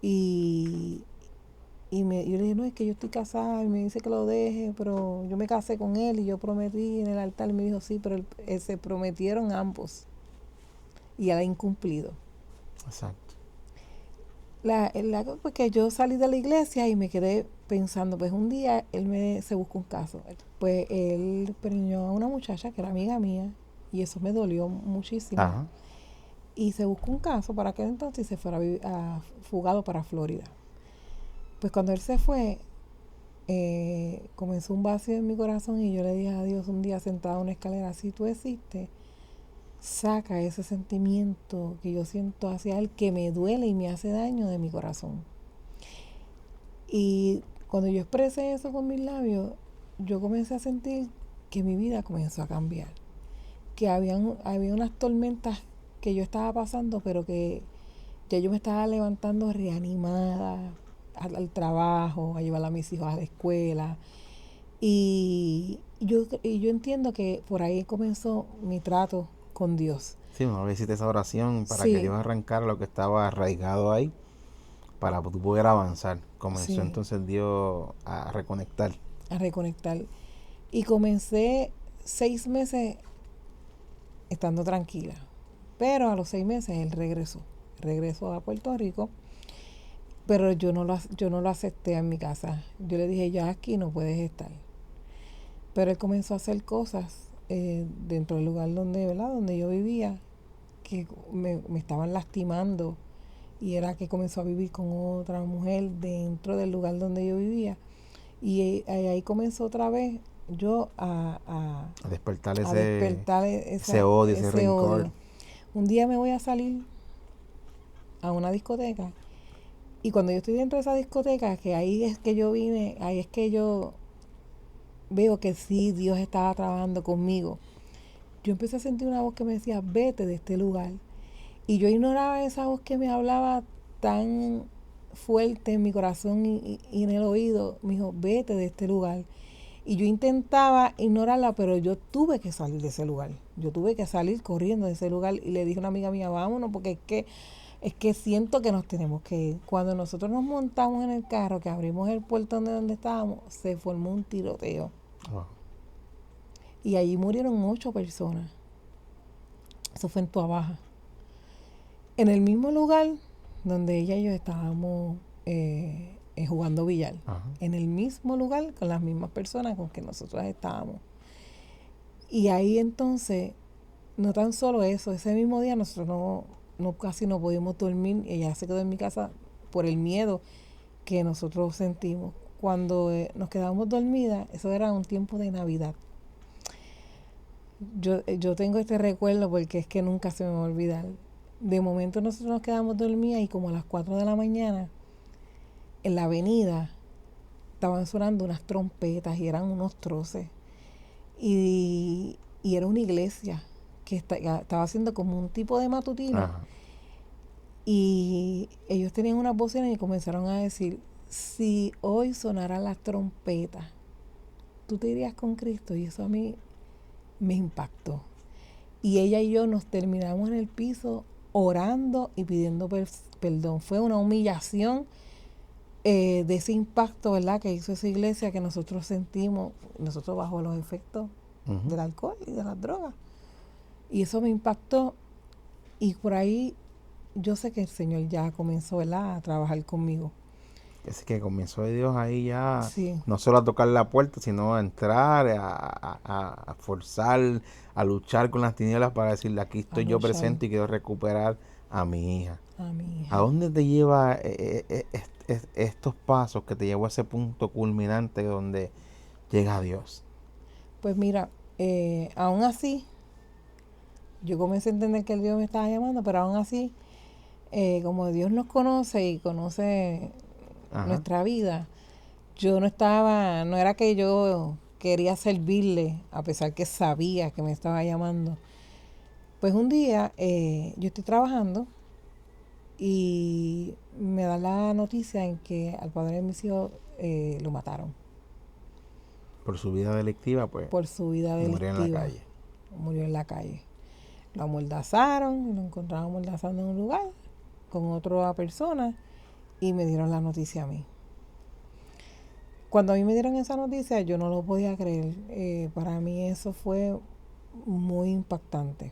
Y yo le dije, no, es que yo estoy casada. Y me dice que lo deje, pero yo me casé con él y yo prometí en el altar. Y me dijo, sí, pero se prometieron ambos. Y él ha incumplido. Exacto. Porque yo salí de la iglesia y me quedé pensando, pues un día él se buscó un caso. Pues él preñó a una muchacha que era amiga mía y eso me dolió muchísimo. Ajá. Y se buscó un caso para que entonces se fuera fugado para Florida. Pues cuando él se fue, comenzó un vacío en mi corazón y yo le dije a Dios un día sentado en una escalera, si tú existes, saca ese sentimiento que yo siento hacia él, que me duele y me hace daño de mi corazón. Y cuando yo expresé eso con mis labios, yo comencé a sentir que mi vida comenzó a cambiar. Que había unas tormentas que yo estaba pasando, pero que ya yo me estaba levantando reanimada al trabajo, a llevar a mis hijos a la escuela. Y yo entiendo que por ahí comenzó mi trato con Dios. Sí, una vez hiciste esa oración para que Dios arrancara lo que estaba arraigado ahí para poder avanzar. Comenzó entonces Dios a reconectar. Y comencé 6 meses estando tranquila. Pero a los 6 meses él regresó a Puerto Rico. Pero yo no lo acepté en mi casa. Yo le dije, ya aquí no puedes estar. Pero él comenzó a hacer cosas dentro del lugar donde yo vivía, que me estaban lastimando, y era que comenzó a vivir con otra mujer dentro del lugar donde yo vivía, y ahí comenzó otra vez yo a despertar ese odio, ese rencor. Odio. Un día me voy a salir a una discoteca, y cuando yo estoy dentro de esa discoteca, que ahí es que yo vine, ahí es que yo veo que sí, Dios estaba trabajando conmigo. Yo empecé a sentir una voz que me decía, vete de este lugar. Y yo ignoraba esa voz que me hablaba tan fuerte en mi corazón y en el oído. Me dijo, vete de este lugar. Y yo intentaba ignorarla, pero yo tuve que salir de ese lugar. Yo tuve que salir corriendo de ese lugar. Y le dije a una amiga mía, vámonos, porque es que siento que nos tenemos que ir. Cuando nosotros nos montamos en el carro, que abrimos el puertón de donde estábamos, se formó un tiroteo. Wow. Y allí murieron 8 personas. Eso fue en Tuabaja. En el mismo lugar donde ella y yo estábamos jugando billar. Ajá. En el mismo lugar, con las mismas personas con que nosotros estábamos. Y ahí entonces, no tan solo eso, ese mismo día nosotros casi no pudimos dormir. Ella se quedó en mi casa por el miedo que nosotros sentimos. Cuando nos quedábamos dormidas, eso era un tiempo de Navidad. Yo tengo este recuerdo porque es que nunca se me va a olvidar. De momento nosotros nos quedamos dormidas y como a las 4 de la mañana, en la avenida, estaban sonando unas trompetas y eran unos troces. Y era una iglesia que estaba haciendo como un tipo de matutino. Ajá. Y ellos tenían unas bocinas y comenzaron a decir, si hoy sonaran las trompetas, tú te irías con Cristo. Y eso a mí me impactó. Y ella y yo nos terminamos en el piso orando y pidiendo perdón. Fue una humillación de ese impacto, ¿verdad?, que hizo esa iglesia, que nosotros sentimos, nosotros bajo los efectos del alcohol y de las drogas. Y eso me impactó. Y por ahí yo sé que el Señor ya comenzó, ¿verdad?, a trabajar conmigo. Es que comenzó Dios ahí ya, Sí. no solo a tocar la puerta, sino a entrar, a forzar, a luchar con las tinieblas para decirle, aquí estoy yo luchar. presente y quiero recuperar a mi hija. A mi hija. ¿A dónde te lleva estos pasos que te llevó a ese punto culminante donde llega Dios? Pues mira, aún así, yo comencé a entender que el Dios me estaba llamando, pero aún así, como Dios nos conoce y conoce Ajá. nuestra vida, yo no era que yo quería servirle, a pesar que sabía que me estaba llamando. Pues un día yo estoy trabajando y me da la noticia en que al padre de mis hijos lo mataron. Por su vida delictiva, pues. Por su vida delictiva. Murió en la calle. Murió en la calle. Lo amordazaron, lo encontraron amordazando en un lugar con otra persona y me dieron la noticia a mí. Cuando a mí me dieron esa noticia, yo no lo podía creer. Para mí eso fue muy impactante.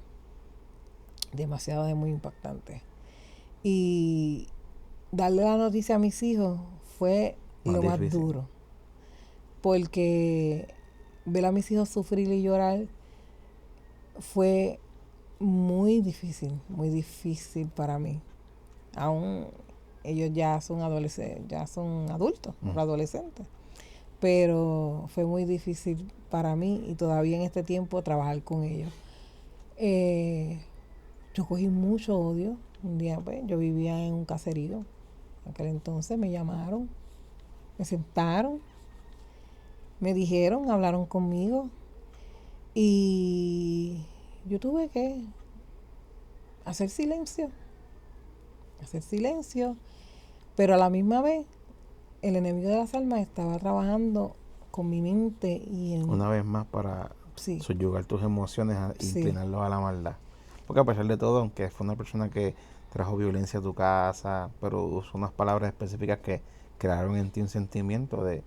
Demasiado muy impactante. Y darle la noticia a mis hijos fue lo más duro. Porque ver a mis hijos sufrir y llorar fue muy difícil para mí. Aún ellos ya son adolescentes, ya son adultos, no adolescentes. Pero fue muy difícil para mí y todavía en este tiempo trabajar con ellos. Yo cogí mucho odio. Un día, pues, yo vivía en un caserío. En aquel entonces me llamaron, me sentaron, me dijeron, hablaron conmigo y yo tuve que hacer silencio, pero a la misma vez el enemigo de las almas estaba trabajando con mi mente y una vez más para subyugar tus emociones e inclinarlos a la maldad. Porque a pesar de todo, aunque fue una persona que trajo violencia a tu casa, pero usó unas palabras específicas que crearon en ti un sentimiento de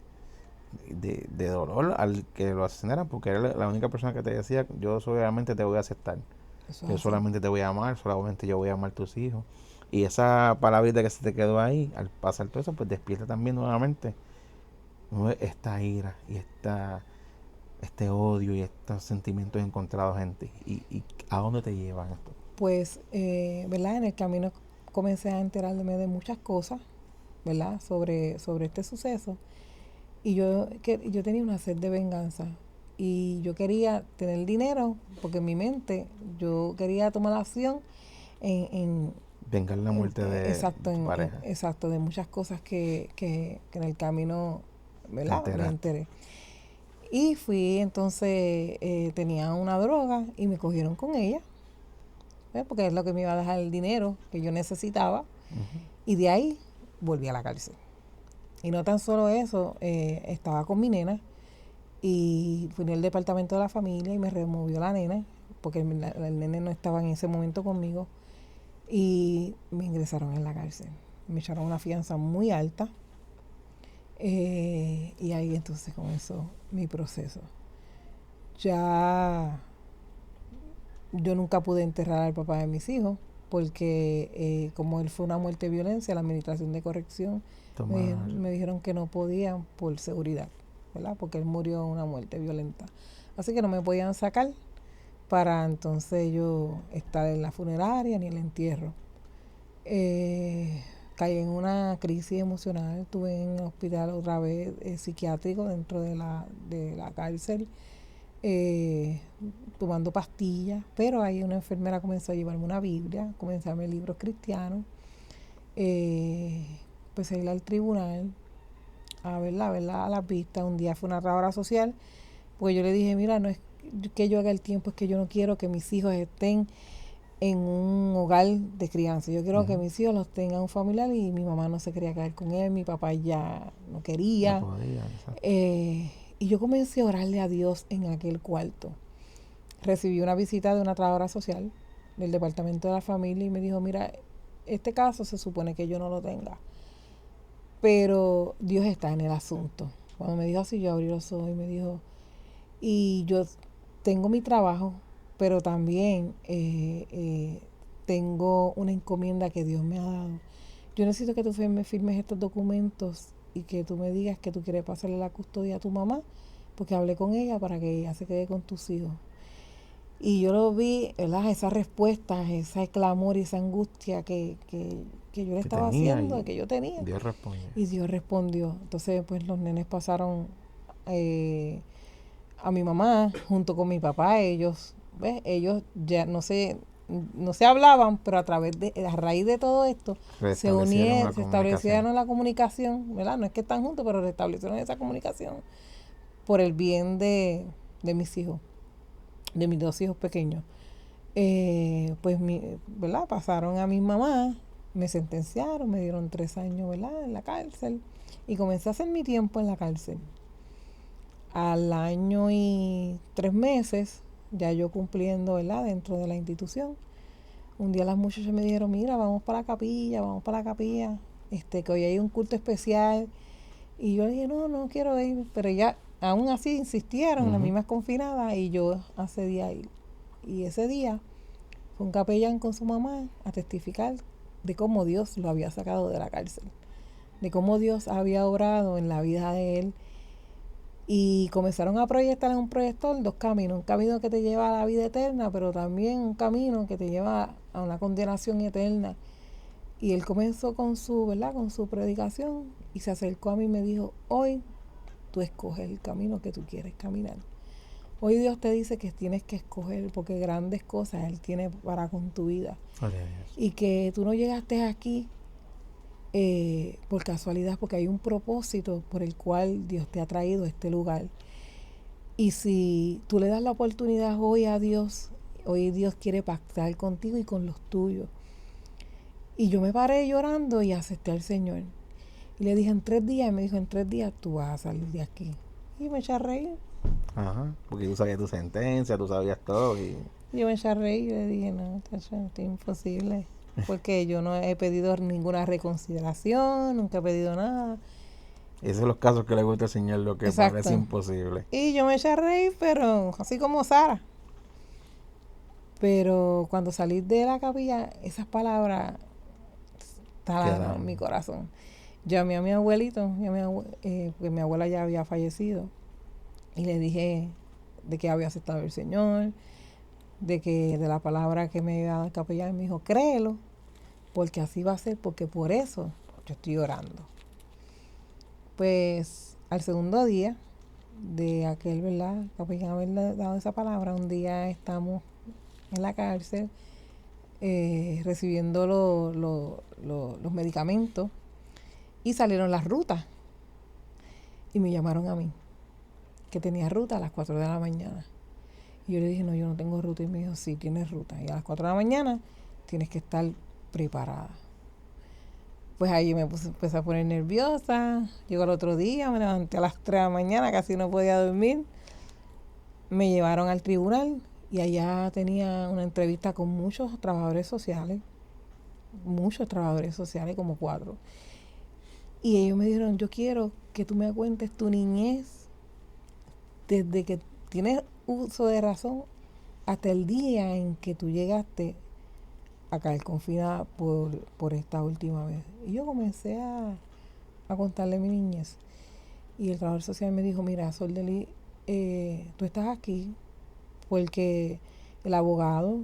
dolor al que lo asesinaran, porque era la única persona que te decía, yo solamente te voy a aceptar, yo solamente te voy a amar, solamente yo voy a amar a tus hijos. Y esa palabrita que se te quedó ahí, al pasar todo eso, pues despierta también nuevamente esta ira y este odio y estos sentimientos encontrados en ti. ¿Y a dónde te llevan esto? Pues, ¿verdad? En el camino comencé a enterarme de muchas cosas, ¿verdad? Sobre este suceso. Y yo tenía una sed de venganza. Y yo quería tener dinero, porque en mi mente yo quería tomar acción en vengar la muerte de tu pareja. Exacto, de muchas cosas que en el camino, ¿verdad?, me enteré. Y fui, entonces, tenía una droga y me cogieron con ella, porque es lo que me iba a dejar el dinero que yo necesitaba. Y de ahí volví a la cárcel. Y no tan solo eso, estaba con mi nena y fui al departamento de la familia y me removió la nena, porque el nene no estaba en ese momento conmigo, y me ingresaron en la cárcel. Me echaron una fianza muy alta y ahí entonces comenzó mi proceso. Ya yo nunca pude enterrar al papá de mis hijos, porque como él fue una muerte de violencia, la administración de corrección me dijeron que no podían por seguridad, ¿verdad? Porque él murió una muerte violenta. Así que no me podían sacar para entonces yo estar en la funeraria ni en el entierro. Caí en una crisis emocional, estuve en el hospital otra vez psiquiátrico dentro de la cárcel. tomando pastillas, pero ahí una enfermera comenzó a llevarme una Biblia, comenzó a darme libros cristianos, pues a ir al tribunal, a verla a las vistas. Un día fue una trabajadora social, porque yo le dije, mira, no es que yo haga el tiempo, es que yo no quiero que mis hijos estén en un hogar de crianza. Yo quiero que mis hijos los tengan un familiar, y mi mamá no se quería quedar con él, mi papá ya no quería. No podía, exacto. Y yo comencé a orarle a Dios en aquel cuarto. Recibí una visita de una trabajadora social del departamento de la familia y me dijo, mira, este caso se supone que yo no lo tenga, pero Dios está en el asunto. Cuando me dijo así, yo abrí los ojos y me dijo, y yo tengo mi trabajo, pero también tengo una encomienda que Dios me ha dado. Yo necesito que tú me firmes estos documentos y que tú me digas que tú quieres pasarle la custodia a tu mamá, porque hablé con ella para que ella se quede con tus hijos. Y yo lo vi, ¿verdad? Esa respuesta, ese clamor y esa angustia que yo le estaba haciendo, que yo tenía. Dios respondió. Y Dios respondió. Entonces, pues los nenes pasaron a mi mamá junto con mi papá. Ellos, ¿ves? Ellos ya no se hablaban, pero a raíz de todo esto, se unieron, se establecieron la comunicación, ¿verdad? No es que están juntos, pero restablecieron esa comunicación por el bien de mis hijos, de mis 2 hijos pequeños. Pues, ¿verdad? Pasaron a mi mamá, me sentenciaron, me dieron 3 años, ¿verdad? En la cárcel, y comencé a hacer mi tiempo en la cárcel. Al año y 3 meses, ya yo cumpliendo, ¿verdad? Dentro de la institución, un día las muchachas me dijeron, mira, vamos para la capilla, que hoy hay un culto especial. Y yo dije, no quiero ir, pero ya aún así insistieron, las mismas confinadas, y yo accedí a ir. Y ese día fue un capellán con su mamá a testificar de cómo Dios lo había sacado de la cárcel, de cómo Dios había obrado en la vida de él. Y comenzaron a proyectar en un proyector 2 caminos, un camino que te lleva a la vida eterna, pero también un camino que te lleva a una condenación eterna. Y él comenzó con su, ¿verdad? Con su predicación, y se acercó a mí y me dijo, hoy tú escoges el camino que tú quieres caminar. Hoy Dios te dice que tienes que escoger, porque grandes cosas Él tiene para con tu vida. Y que tú no llegaste aquí por casualidad, porque hay un propósito por el cual Dios te ha traído a este lugar. Y si tú le das la oportunidad hoy a Dios, hoy Dios quiere pactar contigo y con los tuyos. Y yo me paré llorando y acepté al Señor. Y le dije, en 3 días, y me dijo, en 3 días tú vas a salir de aquí. Y me eché a reír. Ajá, porque tú sabías tu sentencia, tú sabías todo. Y yo me eché a reír y le dije, no, esto es imposible. Porque yo no he pedido ninguna reconsideración, nunca he pedido nada. Esos son los casos que le gusta al Señor, lo que Exacto. parece imposible. Y yo me eché a reír, pero así como Sara. Pero cuando salí de la capilla, esas palabras talaron en mi corazón. Llamé a mi abuelito, porque mi abuela ya había fallecido, y le dije de que había aceptado el Señor, de la palabra que me iba a dar el capellán. Me dijo, créelo, porque así va a ser, porque por eso yo estoy orando. Pues al segundo día de aquel, ¿verdad?, capellán haberle dado esa palabra, un día estamos en la cárcel recibiendo los medicamentos, y salieron las rutas, y me llamaron a mí que tenía ruta a las 4 de la mañana. Y yo le dije, no, yo no tengo ruta. Y me dijo, sí, tienes ruta, y a las 4 de la mañana tienes que estar preparada. Pues ahí empecé a poner nerviosa. Llegó el otro día, me levanté a las 3 de la mañana, casi no podía dormir. Me llevaron al tribunal, y allá tenía una entrevista con muchos trabajadores sociales, como 4. Y ellos me dijeron, yo quiero que tú me cuentes tu niñez, desde que tienes uso de razón hasta el día en que tú llegaste a caer confinada por esta última vez. Y yo comencé a contarle mi niñez. Y el trabajador social me dijo, mira, Soldeli, tú estás aquí porque el abogado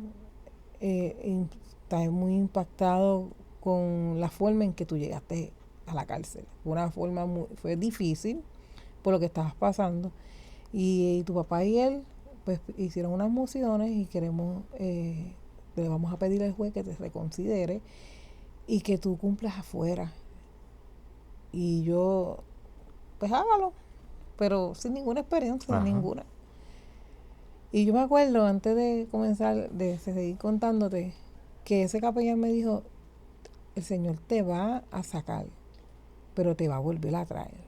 está muy impactado con la forma en que tú llegaste a la cárcel. Fue difícil por lo que estabas pasando. Y tu papá y él pues hicieron unas mociones y queremos, le vamos a pedir al juez que te reconsidere y que tú cumplas afuera. Y yo, pues hágalo, pero sin ninguna experiencia, Ajá. ninguna. Y yo me acuerdo, antes de comenzar, de seguir contándote, que ese capellán me dijo, el Señor te va a sacar, pero te va a volver a traer.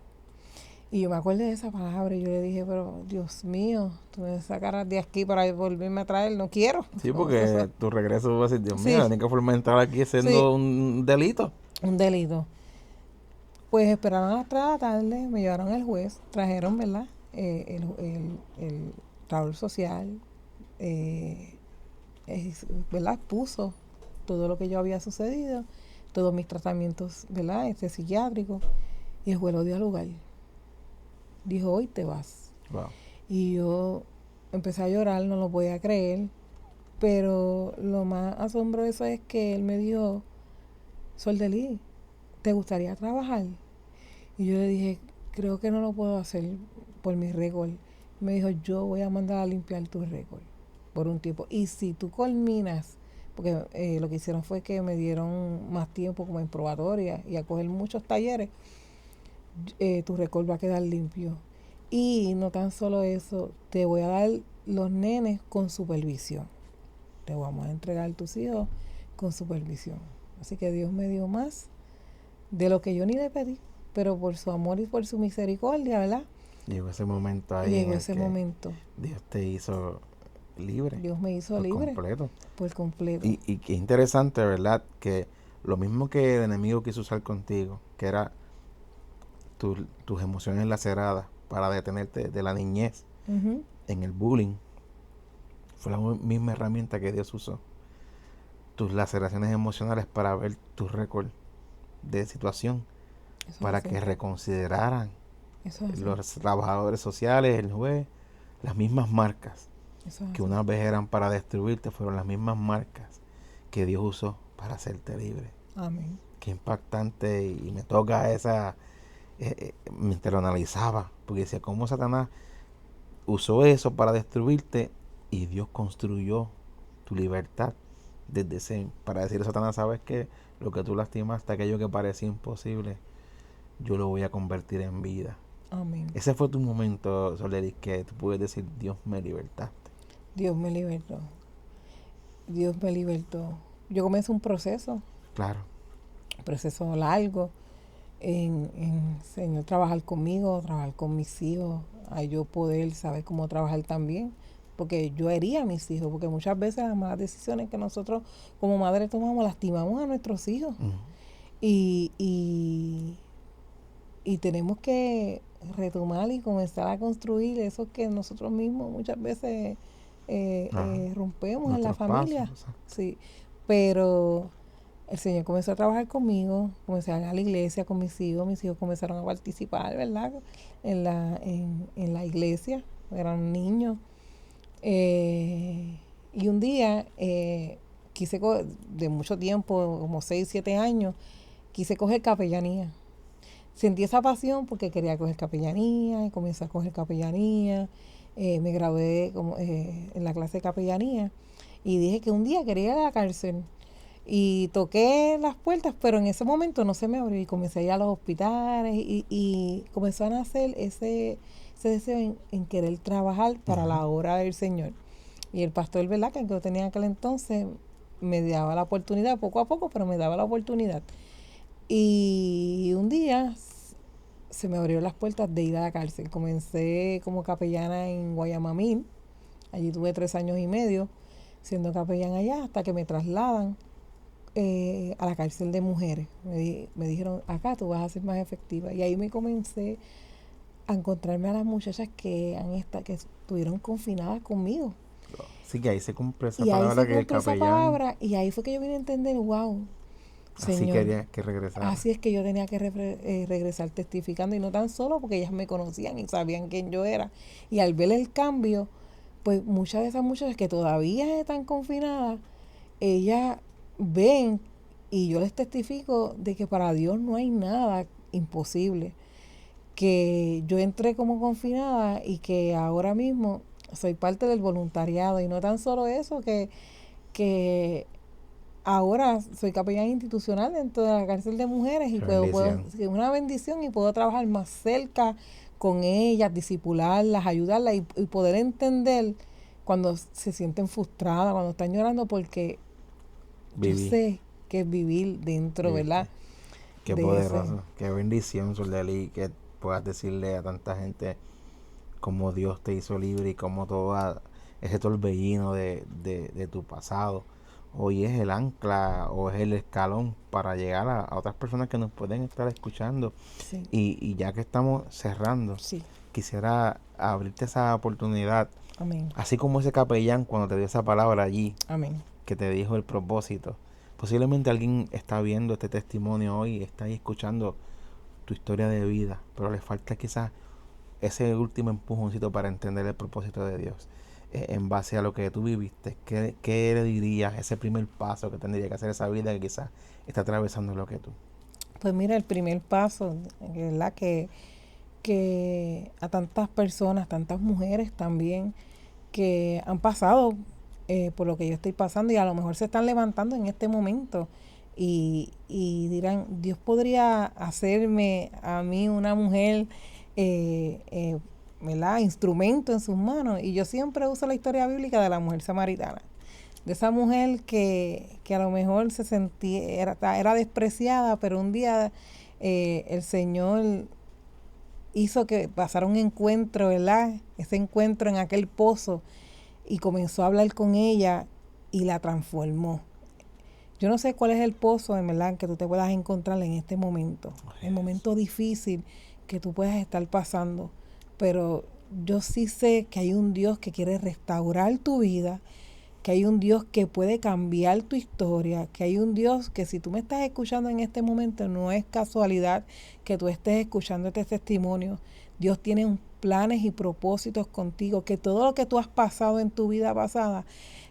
Y yo me acuerdo de esa palabra y yo le dije, pero Dios mío, tú me sacarás de aquí para volverme a traer, no quiero. Sí, porque tu regreso va a decir, Dios mío, Sí. la única forma de entrar aquí es siendo Sí. un delito. Un delito. Pues esperaron hasta la tarde, me llevaron al juez, trajeron, ¿verdad? El trabajador social, ¿verdad? Puso todo lo que yo había sucedido, todos mis tratamientos, ¿verdad? Psiquiátricos, y el juez lo dio al lugar. Dijo, hoy te vas. Wow. Y yo empecé a llorar, no lo podía creer, pero lo más asombroso es que él me dijo, Soldelí, ¿te gustaría trabajar? Y yo le dije, creo que no lo puedo hacer por mi récord. Me dijo, yo voy a mandar a limpiar tu récord por un tiempo. Y si tú culminas, porque lo que hicieron fue que me dieron más tiempo como en probatoria y a coger muchos talleres, tu récord va a quedar limpio. Y no tan solo eso, te voy a dar los nenes con supervisión. Te vamos a entregar tus hijos con supervisión. Así que Dios me dio más de lo que yo ni le pedí, pero por su amor y por su misericordia, ¿verdad? Llegó ese momento ahí. Llegó en el ese que momento. Dios te hizo libre. Dios me hizo por libre completo. por completo. Y qué interesante, ¿verdad? Que lo mismo que el enemigo quiso usar contigo, que era tus emociones laceradas para detenerte de la niñez Ujú. en el bullying, fue la misma herramienta que Dios usó. Tus laceraciones emocionales para ver tu récord de situación, Eso para es así. que reconsideraran Eso es así. los trabajadores sociales, el juez, las mismas marcas Eso es que así. una vez eran para destruirte, fueron las mismas marcas que Dios usó para hacerte libre. Amén. Qué impactante, y me toca esa, mientras lo analizaba, porque decía, ¿cómo Satanás usó eso para destruirte y Dios construyó tu libertad desde ese, para decirle a Satanás, sabes que lo que tú lastimaste, aquello que parecía imposible, yo lo voy a convertir en vida? Amén. Ese fue tu momento, Soledad, que tú puedes decir, Dios me libertaste. Dios me libertó. Dios me libertó. Yo comencé un proceso largo en Señor trabajar conmigo, trabajar con mis hijos, a yo poder saber cómo trabajar también, porque yo hería a mis hijos, porque muchas veces las malas decisiones que nosotros como madres tomamos lastimamos a nuestros hijos. Y tenemos que retomar y comenzar a construir eso que nosotros mismos muchas veces rompemos en la familia. Pasos, sí, pero el Señor comenzó a trabajar conmigo, comencé a ir a la iglesia con mis hijos comenzaron a participar, ¿verdad? En la iglesia, eran niños. Y un día quise, de mucho tiempo, como 6, 7 años, quise coger capellanía. Sentí esa pasión porque quería coger capellanía y comencé a coger capellanía. Me gradué en la clase de capellanía y dije que un día quería ir a la cárcel. Y toqué las puertas, pero en ese momento no se me abrió y comencé a ir a los hospitales y comenzó a nacer ese deseo en querer trabajar para la obra del Señor. Y el pastor, ¿verdad?, que yo tenía aquel entonces, me daba la oportunidad, poco a poco, pero me daba la oportunidad. Y un día se me abrieron las puertas de ir a la cárcel. Comencé como capellana en Guayamamín. Allí tuve 3 años y medio siendo capellán allá hasta que me trasladan a la cárcel de mujeres. Me dijeron, acá tú vas a ser más efectiva. Y ahí me comencé a encontrarme a las muchachas que estuvieron confinadas conmigo. Sí, que ahí se cumple esa Y ahí palabra se que el cumple esa capellán, palabra. Y ahí fue que yo vine a entender, wow, así Señor, quería que regresara. así es que yo tenía que regresar testificando, y no tan solo porque ellas me conocían y sabían quién yo era. Y al ver el cambio, pues muchas de esas muchachas que todavía están confinadas, ellas ven y yo les testifico de que para Dios no hay nada imposible. Que yo entré como confinada y que ahora mismo soy parte del voluntariado, y no tan solo eso, que ahora soy capellán institucional dentro de la cárcel de mujeres y es una bendición, y puedo trabajar más cerca con ellas, disipularlas, ayudarlas y poder entender cuando se sienten frustradas, cuando están llorando, porque yo sé que es vivir dentro, ¿verdad? Qué poderoso, qué bendición, Sordeli, que puedas decirle a tanta gente cómo Dios te hizo libre y cómo todo ese torbellino de tu pasado hoy es el ancla o es el escalón para llegar a otras personas que nos pueden estar escuchando. Sí. Y ya que estamos cerrando, sí, quisiera abrirte esa oportunidad. Amén. Así como ese capellán cuando te dio esa palabra allí, Amén, que te dijo el propósito. Posiblemente alguien está viendo este testimonio hoy, está ahí escuchando tu historia de vida, pero le falta quizás ese último empujoncito para entender el propósito de Dios. En base a lo que tú viviste, ¿qué le dirías, ese primer paso que tendría que hacer esa vida que quizás está atravesando lo que tú? Pues mira, el primer paso, ¿verdad? Que a tantas personas, tantas mujeres también, que han pasado por lo que yo estoy pasando, y a lo mejor se están levantando en este momento y dirán, Dios podría hacerme a mí una mujer, ¿verdad? Instrumento en sus manos. Y yo siempre uso la historia bíblica de la mujer samaritana, de esa mujer que a lo mejor se sentía, era despreciada, pero un día el Señor hizo que pasara un encuentro, ¿verdad? Ese encuentro en aquel pozo, y comenzó a hablar con ella y la transformó. Yo no sé cuál es el pozo, en verdad, que tú te puedas encontrar en este momento, el momento difícil que tú puedas estar pasando, pero yo sí sé que hay un Dios que quiere restaurar tu vida, que hay un Dios que puede cambiar tu historia, que hay un Dios que, si tú me estás escuchando en este momento, no es casualidad que tú estés escuchando este testimonio. Dios tiene planes y propósitos contigo, que todo lo que tú has pasado en tu vida pasada,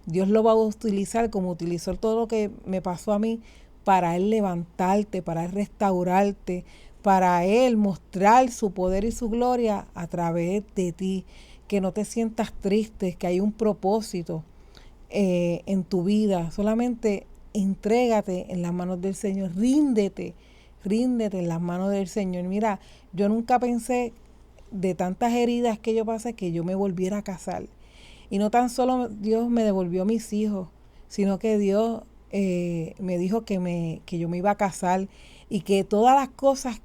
Dios lo va a utilizar como utilizó todo lo que me pasó a mí, para Él levantarte, para Él restaurarte, para Él mostrar su poder y su gloria a través de ti. Que no te sientas triste, que hay un propósito en tu vida. Solamente entrégate en las manos del Señor, ríndete en las manos del Señor. Mira, yo nunca pensé, de tantas heridas que yo pasé, que yo me volviera a casar. Y no tan solo Dios me devolvió mis hijos, sino que Dios me dijo que yo me iba a casar, y que todas las cosas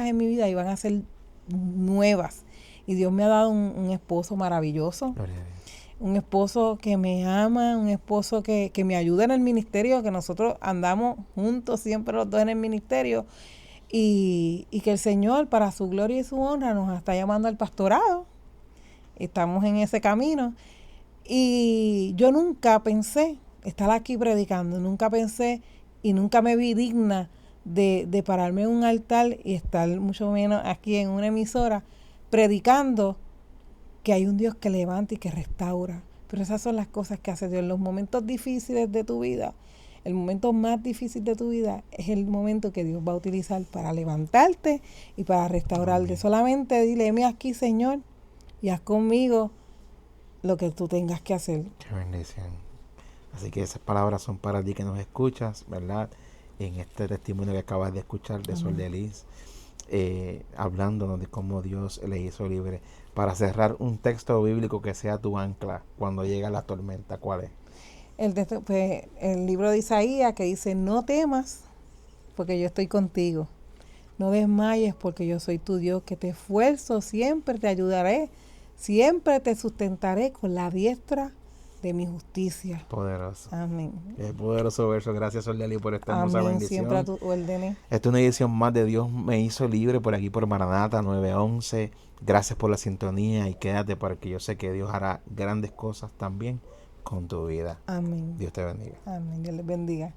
en mi vida iban a ser nuevas. Y Dios me ha dado un esposo maravilloso. Un esposo que me ama, un esposo que me ayuda en el ministerio, que nosotros andamos juntos siempre los dos en el ministerio, y que el Señor, para su gloria y su honra, nos está llamando al pastorado. Estamos en ese camino, y yo nunca pensé estar aquí predicando, nunca pensé y nunca me vi digna de pararme en un altar y estar mucho menos aquí en una emisora predicando que hay un Dios que levanta y que restaura. Pero esas son las cosas que hace Dios en los momentos difíciles de tu vida. El momento más difícil de tu vida es el momento que Dios va a utilizar para levantarte y para restaurarte. Amén. Solamente dile, heme aquí, Señor, y haz conmigo lo que tú tengas que hacer. Qué bendición. Así que esas palabras son para ti que nos escuchas, ¿verdad? En este testimonio que acabas de escuchar de Sordeli, hablándonos de cómo Dios le hizo libre. Para cerrar, un texto bíblico que sea tu ancla cuando llega la tormenta, ¿cuál es? El libro de Isaías, que dice, no temas porque yo estoy contigo, no desmayes porque yo soy tu Dios, que te esfuerzo, siempre te ayudaré, siempre te sustentaré con la diestra de mi justicia. Poderoso. Amén. Es poderoso verso. Gracias, Sordeli, por esta hermosa bendición. Siempre a tus órdenes. Esta es una edición más de Dios me hizo libre, por aquí por Maranata 911. Gracias por la sintonía, y quédate, porque yo sé que Dios hará grandes cosas también con tu vida. Amén. Dios te bendiga. Amén. Dios les bendiga.